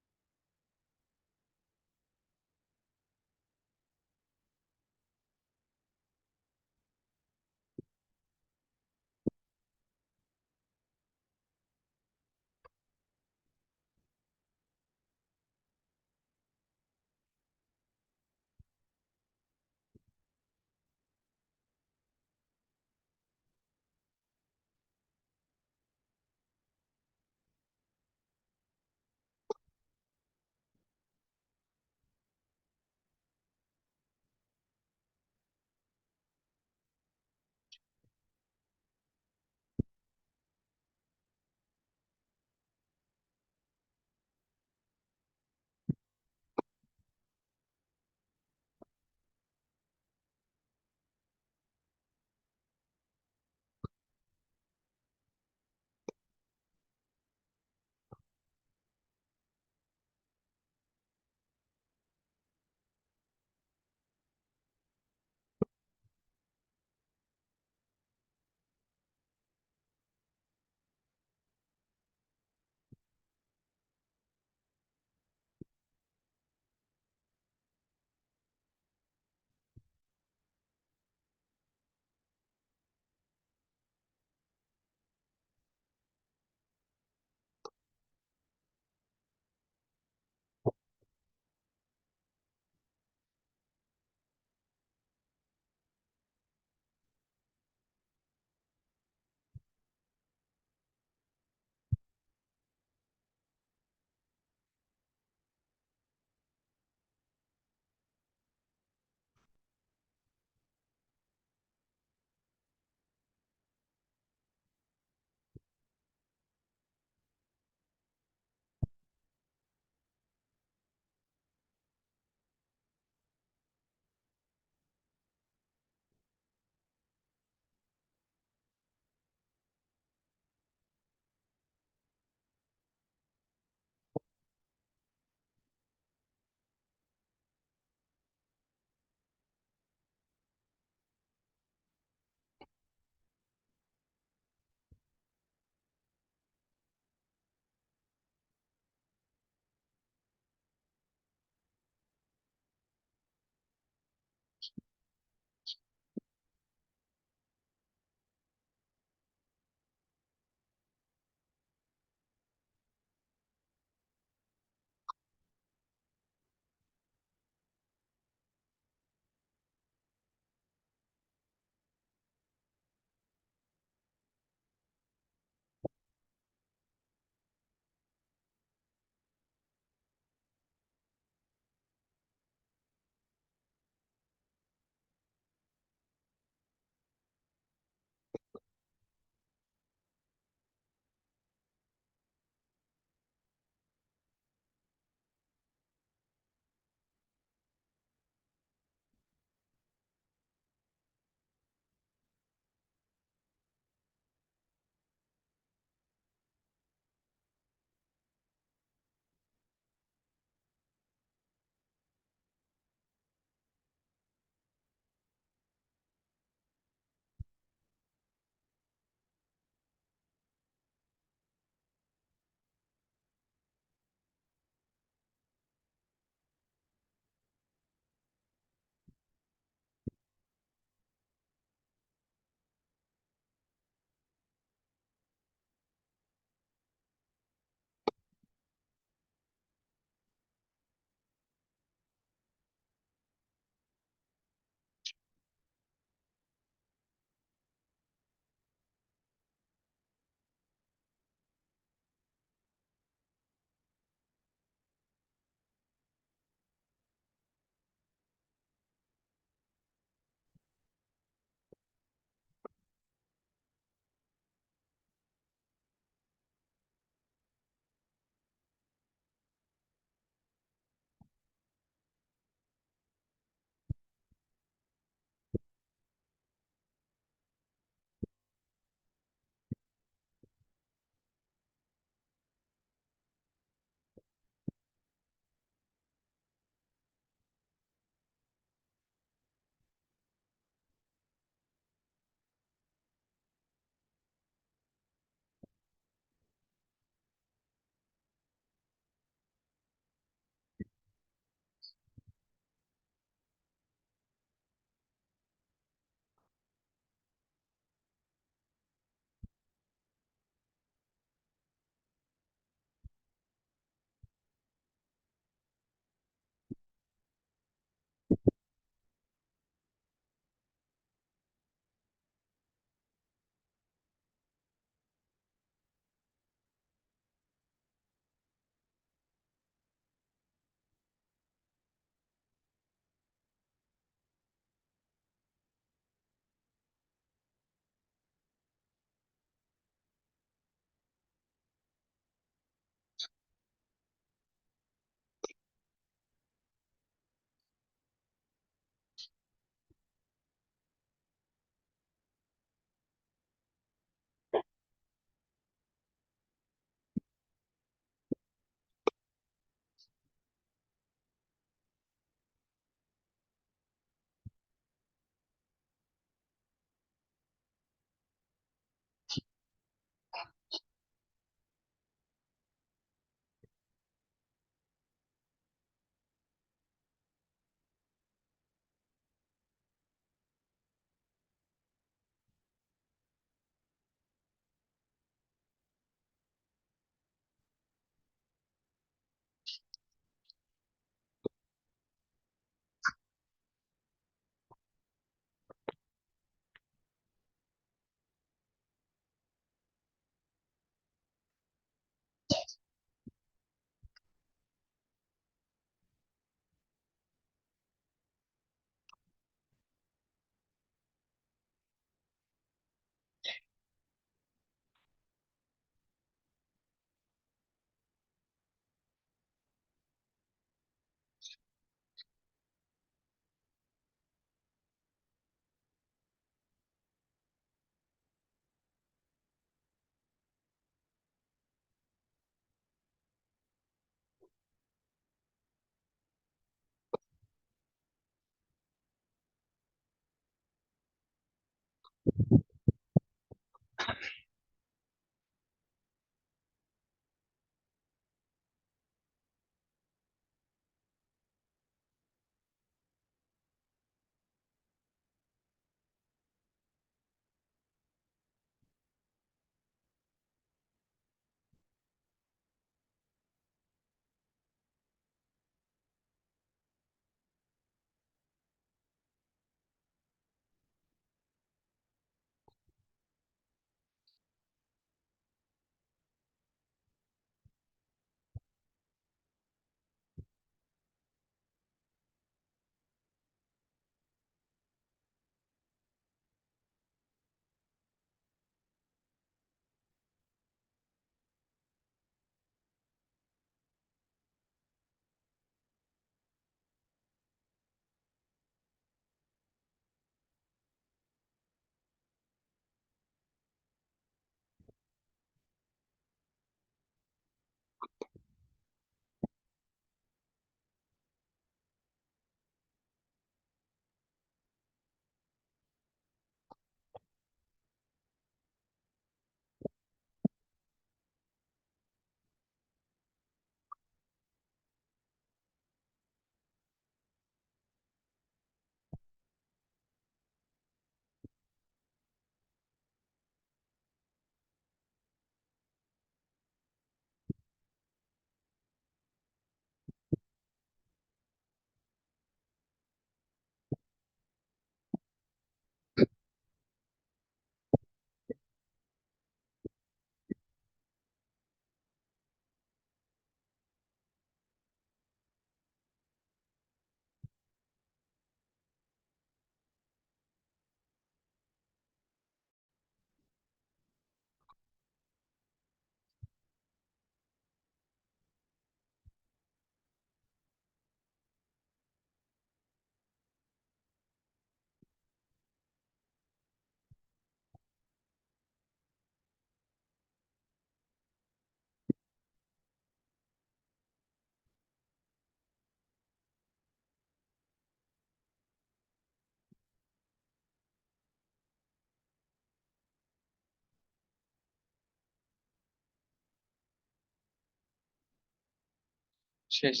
শেষ।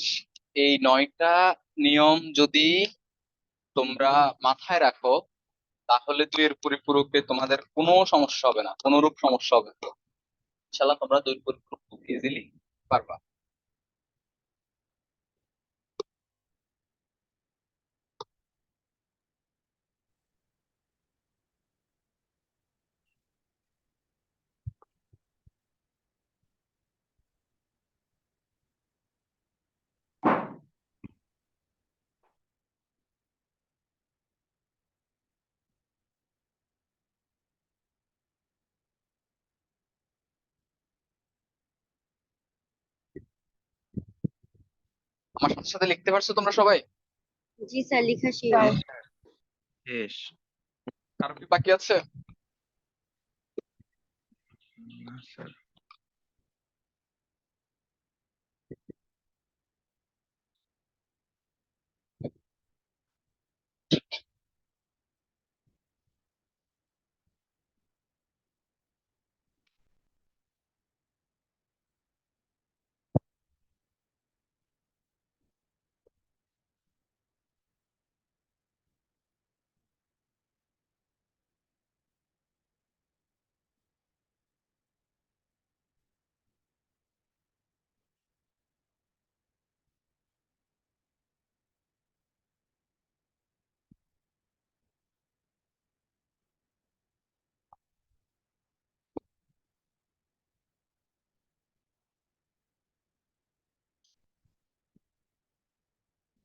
এই 9টা নিয়ম যদি তোমরা মাথায় রাখো, তাহলে দুইয়ের পরিপূরকে তোমাদের কোনো সমস্যা হবে না, কোনোরূপ সমস্যা হবে না। ইনশাল্লাহ তোমরা দুইয়ের পরিপূরক খুব ইজিলি পারবা। আমার সাথে সাথে লিখতে পারছো তোমরা সবাই? জি স্যার, লেখা শেষ। শেষ। কারো কি বাকি আছে? না স্যার।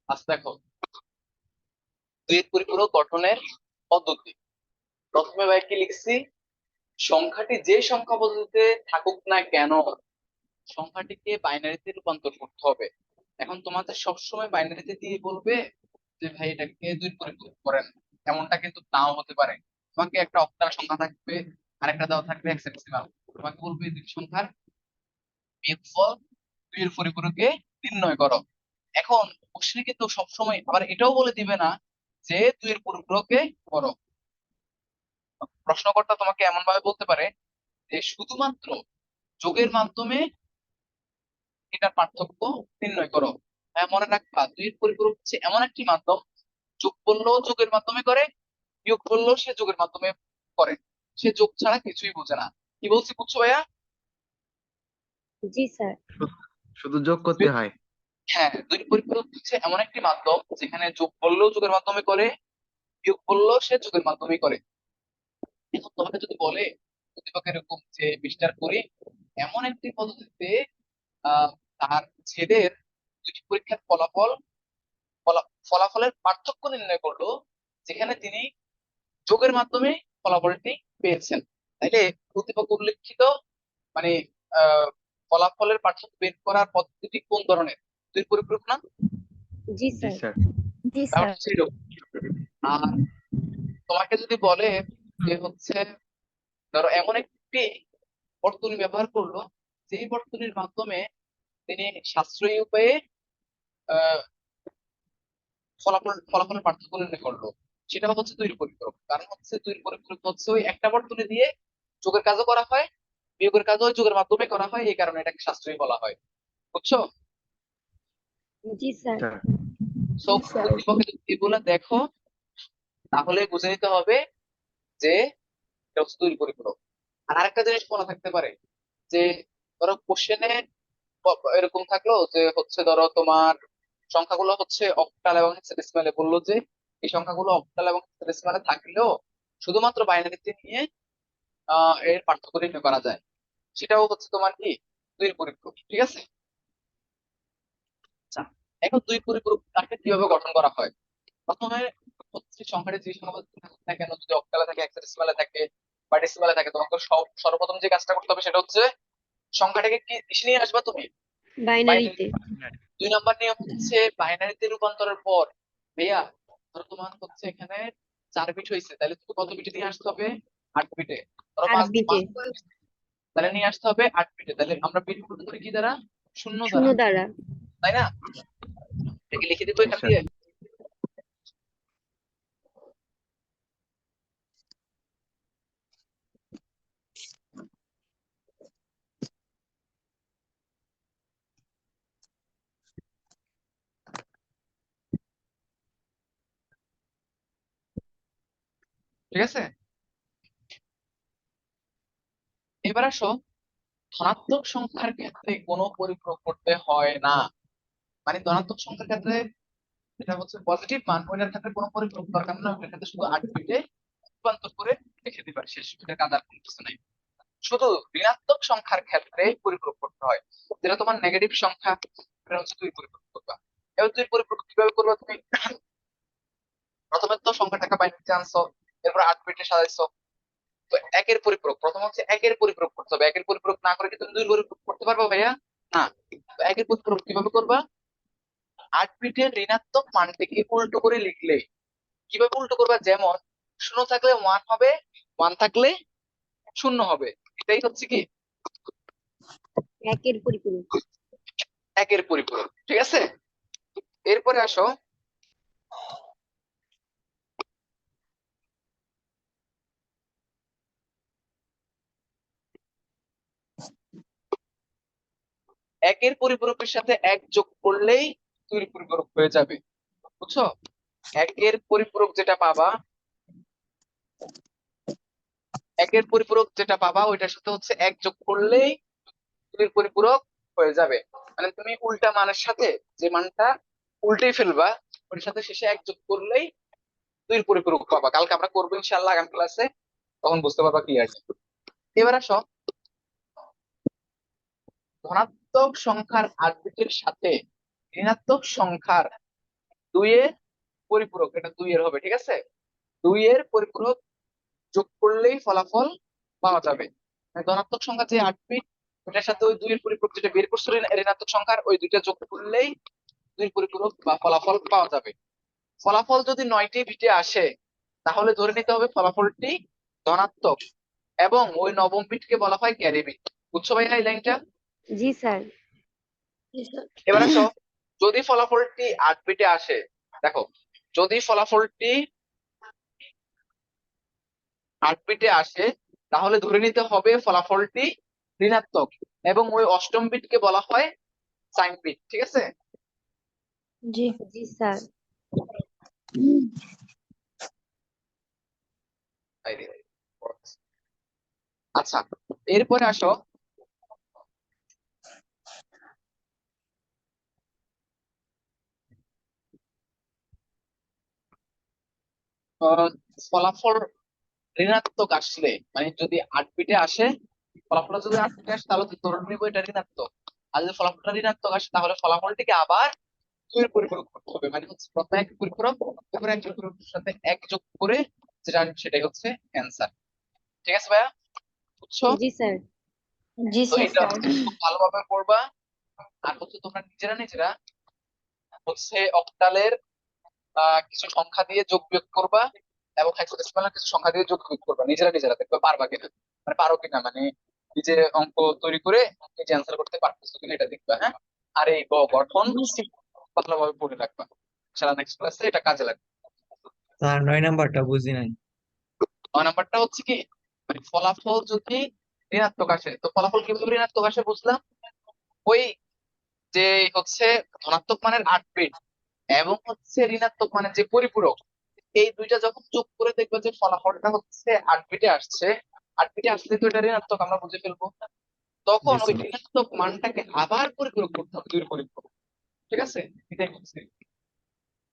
আচ্ছা দেখো, দুইয়ের পরিপূরক গঠনের পদ্ধতি। প্রথমে ভাই কি লিখছি? সংখ্যাটি যে সংখ্যা পদ্ধতিতে থাকুক না কেন, সংখ্যাটিকে বাইনারিতে রূপান্তর করতে হবে। এখন তোমাদের সবসময় বাইনারিতে দিয়ে বলবে যে ভাই এটাকে দুই পরিপূরক করেন, এমনটা কিন্তু নাও হতে পারে। তোমাকে একটা অক্টাল সংখ্যা থাকবে, আরেকটা দেওয়া থাকবে হেক্সাডেসিমাল। তোমাকে বলবে এই দুই সংখ্যার বিয়োগফল দুইয়ের পরিপূরকে নির্ণয় করো। এখন কোশ্চেনে কিন্তু সবসময় আবার এটাও বলে দিবে না যে দুইয়ের পরিপূরকে করো। প্রশ্নকর্তা তোমাকে এমন ভাবে বলতে পারে যে শুধুমাত্র যোগের মাধ্যমে এটার পার্থক্য নির্ণয় করো। হ্যাঁ, মনে রাখবা দুইয়ের পরিপূরক হচ্ছে এমন একটি মাধ্যম, যোগ করলেও যোগের মাধ্যমে করে, বিয়োগ করলেও সে যোগের মাধ্যমে করে, সে যোগ ছাড়া কিছুই বোঝে না। কি বলছি বুঝছো ভাইয়া? জি স্যার। শুধু যোগ করতে হয়। হ্যাঁ, দুইয়ের পরিপূরক হচ্ছে এমন একটি মাধ্যম যেখানে যোগ করলেও যোগের মাধ্যমে করে, বিয়োগ করলেও সে যোগের মাধ্যমে করে। এখন তোমাকে যদি বলে প্রতিপক্ষ এরকম যে বিস্তার করে এমন একটি পদ্ধতিতে আহ তার ছেলের দুটি পরীক্ষার ফলাফলের পার্থক্য নির্ণয় করলো, যেখানে তিনি যোগের মাধ্যমে ফলাফলটি পেয়েছেন, তাইলে প্রতিপক্ষ উল্লেখিত মানে আহ ফলাফলের পার্থক্য বের করার পদ্ধতিটি কোন ধরনের? দুই পরিপূরক না? জি জি স্যার। স্যার। জি তাহলে স্যার। হচ্ছে এরকম। আর তোমাকে যদি বলে যে হচ্ছে ধরো এমন একটি বর্তনী ব্যবহার করলো, যেই বর্তনীর মাধ্যমে তিনি সাশ্রয়ী উপায়ে আহ ফলাফলের পার্থক্য নির্ণয় করলো, সেটা হচ্ছে দুইয়ের পরিপূরক। কারণ হচ্ছে দুইয়ের পরিপূরক হচ্ছে ওই একটা বর্তনী দিয়ে যোগের কাজও করা হয়, বিয়োগের কাজও ওই যোগের মাধ্যমে করা হয়, এই কারণে এটাকে সাশ্রয়ী বলা হয়। বুঝছো? জি স্যার। স্যার সো জি স্যার। প্রতিপক্ষ যদি এগুলা দেখো তাহলে বুঝে নিতে হবে যে এটা হচ্ছে দুইয়ের পরিপূরক। আর আরেকটা জিনিস মনে থাকতে পারে যে ধরো কোশ্চেনে এরকম থাকলো যে হচ্ছে ধরো তোমার সংখ্যাগুলো হচ্ছে অক্টাল এবং হেক্সাডেসিমালে, বললো যে এই সংখ্যাগুলো অক্টাল এবং হেক্সাডেসিমালে থাকলেও শুধুমাত্র বাইনারিতে নিয়ে এর পার্থক্য নির্ণয় করা যায়, সেটাও হচ্ছে তোমার কি দুইয়ের পরিপূরক। ঠিক আছে? আচ্ছা, এখন দুই পরিপূরক তাকে কিভাবে গঠন করা হয়? প্রথমে হচ্ছে সংখ্যাটি যে সংখ্যা থাকুক না কেন, যদি অক্টালে থাকে, হেক্সাডেসিমালে থাকে বা ডেসিমালে থাকে, তোমাকে সর্বপ্রথম যে কাজটা করতে হবে সেটা হচ্ছে সংখ্যাটাকে কি কিসে নিয়ে আসবা তুমি? বাইনারি। বাইনারিতে। 2 নম্বর নিয়ম হচ্ছে বাইনারিতে রূপান্তরের পর ভাইয়া ধরো তোমার হচ্ছে এখানে 4 বিট হয়েছে, তাহলে তুমি কত বিটে নিয়ে আসতে হবে? 8 বিটে। ধরো 8 পাঁচ বিটে। পাঁচ তাহলে নিয়ে আসতে হবে 8 বিটে। তাহলে আমরা বিট গুলো করি কি দ্বারা? শূন্য শূন্য দ্বারা, দ্বারা। তাই না? এটাকে লিখে দিব জি এখান স্যার। দিয়ে। ঠিক আছে? এবার আসো, ধনাত্মক সংখ্যার ক্ষেত্রে কোনো পরিপূরক করতে হয় না। মানে ধনাত্মক সংখ্যার ক্ষেত্রে এটা হচ্ছে পজিটিভ মান, ওইটার ক্ষেত্রে কোনো পরিপূরক দরকার না, ওইটার ক্ষেত্রে শুধু 8 বিটে রূপান্তর করে রেখে দিবা, শেষ। এটা কাজ আর কোনো কিছু নাই। শুধু ঋণাত্মক সংখ্যার ক্ষেত্রে পরিপূরক করতে হয়, যেটা তোমার নেগেটিভ সংখ্যা, এটা হচ্ছে তুই পরিপূরক করবা। এবার তুই পরিপূরক কিভাবে করবা তুমি? প্রথমে তো সংখ্যাটাকে বাইনারিতে আনছো, এরপর 8 বিটে সাজাইছো। তো একের পরিপূরক প্রথম হচ্ছে একের পরিপূরক করতে হবে। একের পরিপূরক না করে কি তুমি দুই পরিপূরক করতে পারবা ভাইয়া? না। তো একের পরিপূরক কিভাবে করবা? 8 বিটের ঋণাত্মক মানটিকে উল্টো করে লিখলে। কিভাবে উল্টো করবা? যেমন 0 থাকলে 1 হবে, 1 থাকলে 0 হবে। এটাই হচ্ছে কি একের পরিপূরক। একের পরিপূরক। ঠিক আছে? এরপরে আসো, একের পরিপূরকের সাথে এক যোগ করলেই দুইয়ের পরিপূরক হয়ে যাবে। বুঝছো? একের পরিপূরক যেটা পাবা, একের পরিপূরক যেটা পাবা ওইটার সাথে হচ্ছে এক যোগ করলেই দুইয়ের পরিপূরক হয়ে যাবে। মানে তুমি উল্টা মানের সাথে যে মানটা উল্টেই ফেলবা, ওর সাথে শেষে এক যোগ করলেই দুইয়ের পরিপূরক পাবা। কালকে আমরা করবো ইনশাআল্লাহ আগামী ক্লাসে, তখন বুঝতে পারবা ক্লিয়ারলি। এবার আসো, ধনাত্মক সংখ্যার 8 বিটের সাথে ঋণাত্মক সংখ্যার 2-এর পরিপূরক, এটা 2-এর হবে। ঠিক আছে? 2-এর পরিপূরক যোগ করলেই ফলাফল পাওয়া যাবে। মানে ধনাত্মক সংখ্যা যে 8 বিট, ওটার সাথে ওই 2-এর পরিপূরক যেটা বের করছো ঋণাত্মক সংখ্যার, ওই দুইটা যোগ করলেই 2-এর পরিপূরক বা ফলাফল পাওয়া যাবে। ফলাফল যদি 9টি বিটে আসে তাহলে ধরে নিতে হবে ফলাফলটি ধনাত্মক, এবং ওই নবম বিটকে বলা হয় ক্যারি বিট। বুঝছো ভাইয়া এই লাইনটা? জি স্যার। জি স্যার। এবার আসো, যদি ফলাফলটি 8 বিটে আসে, দেখো যদি ফলাফলটি হার্টবিটে আসে তাহলে ধরে নিতে হবে ফলাফলটি ঋণাত্মক, এবং ওই অষ্টম বিটকে বলা হয় সাইন বিট। ঠিক আছে? জি জি স্যার। আচ্ছা, এরপরে আসো ফলাফল ঋণাত্মক আসলে, মানে যদি 8 বিটে আসে, ফলাফলটা যদি 8 বিটে আসে তাহলে তো ধরে নিব এটা ঋণাত্মক। আর যদি ফলাফলটা ঋণাত্মক আসে তাহলে ফলাফলটিকে আবার 2 এর পরিপূরক করতে হবে, মানে হচ্ছে প্রথমে এক পরিপূরক, তারপরে এক পরিপূরকের সাথে এক যোগ করে যেটা আসবে সেটাই হচ্ছে অ্যান্সার। ঠিক আছে ভাইয়া, বুঝছো? জি স্যার। জি তো এটা স্যার। হচ্ছে খুব ভালোভাবে পড়বা। আর হচ্ছে তোমরা নিজেরা নিজেরা হচ্ছে অক্টালের কিছু সংখ্যা দিয়ে যোগ বিয়োগ করবা, এবং হেক্সাডেসিমালের কিছু সংখ্যা দিয়ে যোগ বিয়োগ করবা নিজেরা নিজেরা, দেখবে পারবা কিনা, মানে পারো কিনা, মানে নিজে অঙ্ক তৈরি করে নিজে অ্যান্সার করতে পারতেছো কিনা এটা দেখবা। হ্যাঁ, আর এই গঠন ভালোভাবে পড়ে রাখবা, সারা নেক্সট ক্লাসে এটা কাজে লাগবে। স্যার 9 নাম্বারটা বুঝি নাই। 9 নাম্বারটা হচ্ছে কি, মানে ফলাফল যদি ঋণাত্মক আসে, তো ফলাফল কিভাবে ঋণাত্মক আসে বুঝলাম, ওই যে হচ্ছে ধনাত্মক মানের 8 বিট এবং হচ্ছে ঋণাত্মক মানের যে পরিপূরক, এই দুইটা যখন যোগ করে দেখবে যে ফলাফলটা হচ্ছে 8 বিটে আসছে, 8 বিটে আসলে তো এটা ঋণাত্মক আমরা বুঝে ফেলবো, তখন জি ওই স্যার। ঋণাত্মক মানটাকে আবার পরিপূরক করতে হবে, দুই পরিপূরক। ঠিক আছে, এটাই হচ্ছে।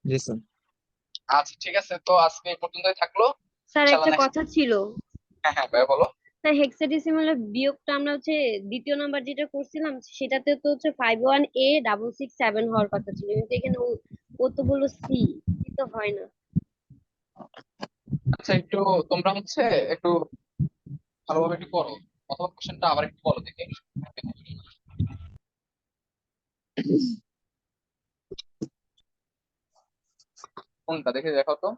জি স্যার। আচ্ছা ঠিক আছে, তো আজকে এই পর্যন্তই থাকলো। স্যার ইনশাআল্লাহ একটা next- কথা ছিল। হ্যাঁ হ্যাঁ ভাইয়া বলো। স্যার হেক্সাডেসিমালের বিয়োগটা আমরা হচ্ছে দ্বিতীয় নাম্বার যেটা করছিলাম সেটাতে তো হচ্ছে 51A667 হওয়ার কথা ছিল, কিন্তু এখানে ও তো বললো সি, তো হয় না। আচ্ছা একটু তোমরা হচ্ছে একটু ভালোভাবে একটু করো, অথবা কোশ্চেনটা আবার একটু বলো দেখি। কোনটা দেখে দেখো তো।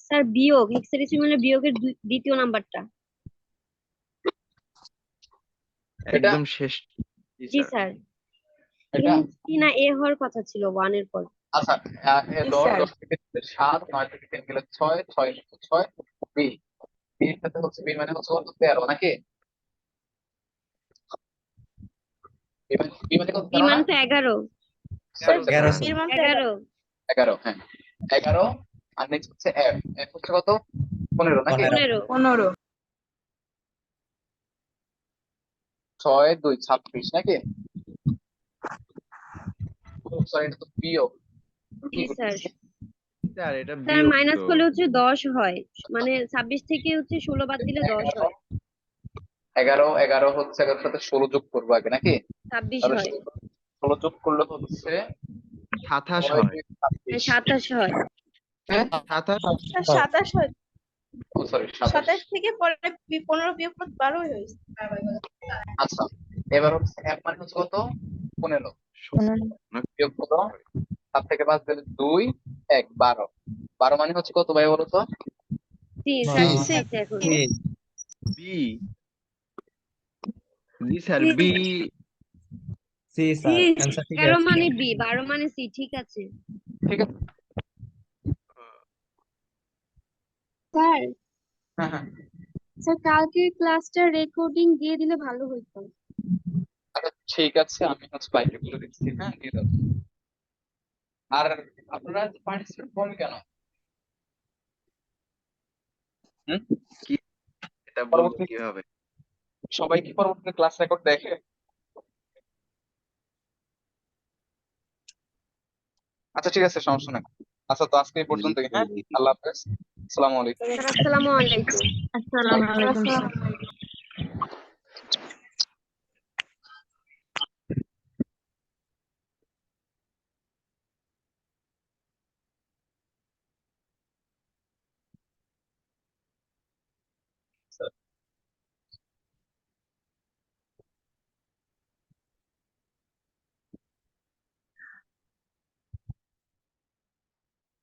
স্যার বিয়োগ, হেক্সাডেসিমালের বিয়োগের দ্বিতীয় নাম্বারটা। এটা একদম শেষ। জি জি স্যার। স্যার। এটা সি না এ হওয়ার কথা ছিল 1 এর পর। আচ্ছা, জি 10 স্যার। 10 থেকে 7, 9 থেকে 3 গেলে 6, 6 থেকে 6 বি, এর সাথে হচ্ছে বি মানে হচ্ছে কত, 13 নাকি? বি মানে কত, বি 13 না? মান তো 11। Sorry sorry, 11 sir. এর মান তো 11। 11, হ্যাঁ 11। আর নেক্সট হচ্ছে এফ, এফ হচ্ছে কত, 15 নাকি? 15। 15। 6 2 26 নাকি? সরি, এটা তো বিয়োগ। জি স্যার। স্যার এটা স্যার বিয়োগ মাইনাস তো। করলে হচ্ছে 10 হয়, মানে 26 থেকে হচ্ছে 16 বাদ দিলে 10 11 হয়। 11 11 হচ্ছে 11 সাথে 16 যোগ করবো আগে নাকি? 26 তাহলে হয়। 16 যোগ করলে হচ্ছে 27 6 হয়। 2 26। 27 হয়। হ্যাঁ, 27 27 হয়। ও সরি 27। 27 থেকে পরে 15 বিয়োগ করতে 12 হয়েছে। আচ্ছা, এবার হচ্ছে এফ মানে হচ্ছে কত, 15 বিয়োগ করো, 7 থেকে 5 গেলে 2 1 12, 12 মানে হচ্ছে কত ভাই বলো তো? জি না, স্যার বুঝতেছি এখন। সি। বি। জি sir B. C sir, answer ঠিক 11 আছে। মানে বি, 12 মানে সি, ঠিক আছে। ঠিক আছে। স্যার হ্যাঁ হ্যাঁ, স্যার কালকে ক্লাসটা রেকর্ডিং দিয়ে দিলে ভালো হতো। আচ্ছা ঠিক আছে, আমি হচ্ছে বাইরে বলে দিচ্ছি, হ্যাঁ দিয়ে দাও। আর আপনারা পার্টিসিপেট কম কেন? হুম? কি এটা বলবো পরবর্তী কিভাবে? সবাই কি পরবর্তী ক্লাস রেকর্ড দেখে? আচ্ছা ঠিক আছে, সমস্যা নেই। আচ্ছা, তো আজকে এই পর্যন্তই। হ্যাঁ, আল্লাহ হাফেজ, আসসালামু আলাইকুম। স্যার আসসালামু আলাইকুম। আসসালামু আলাইকুম স্যার।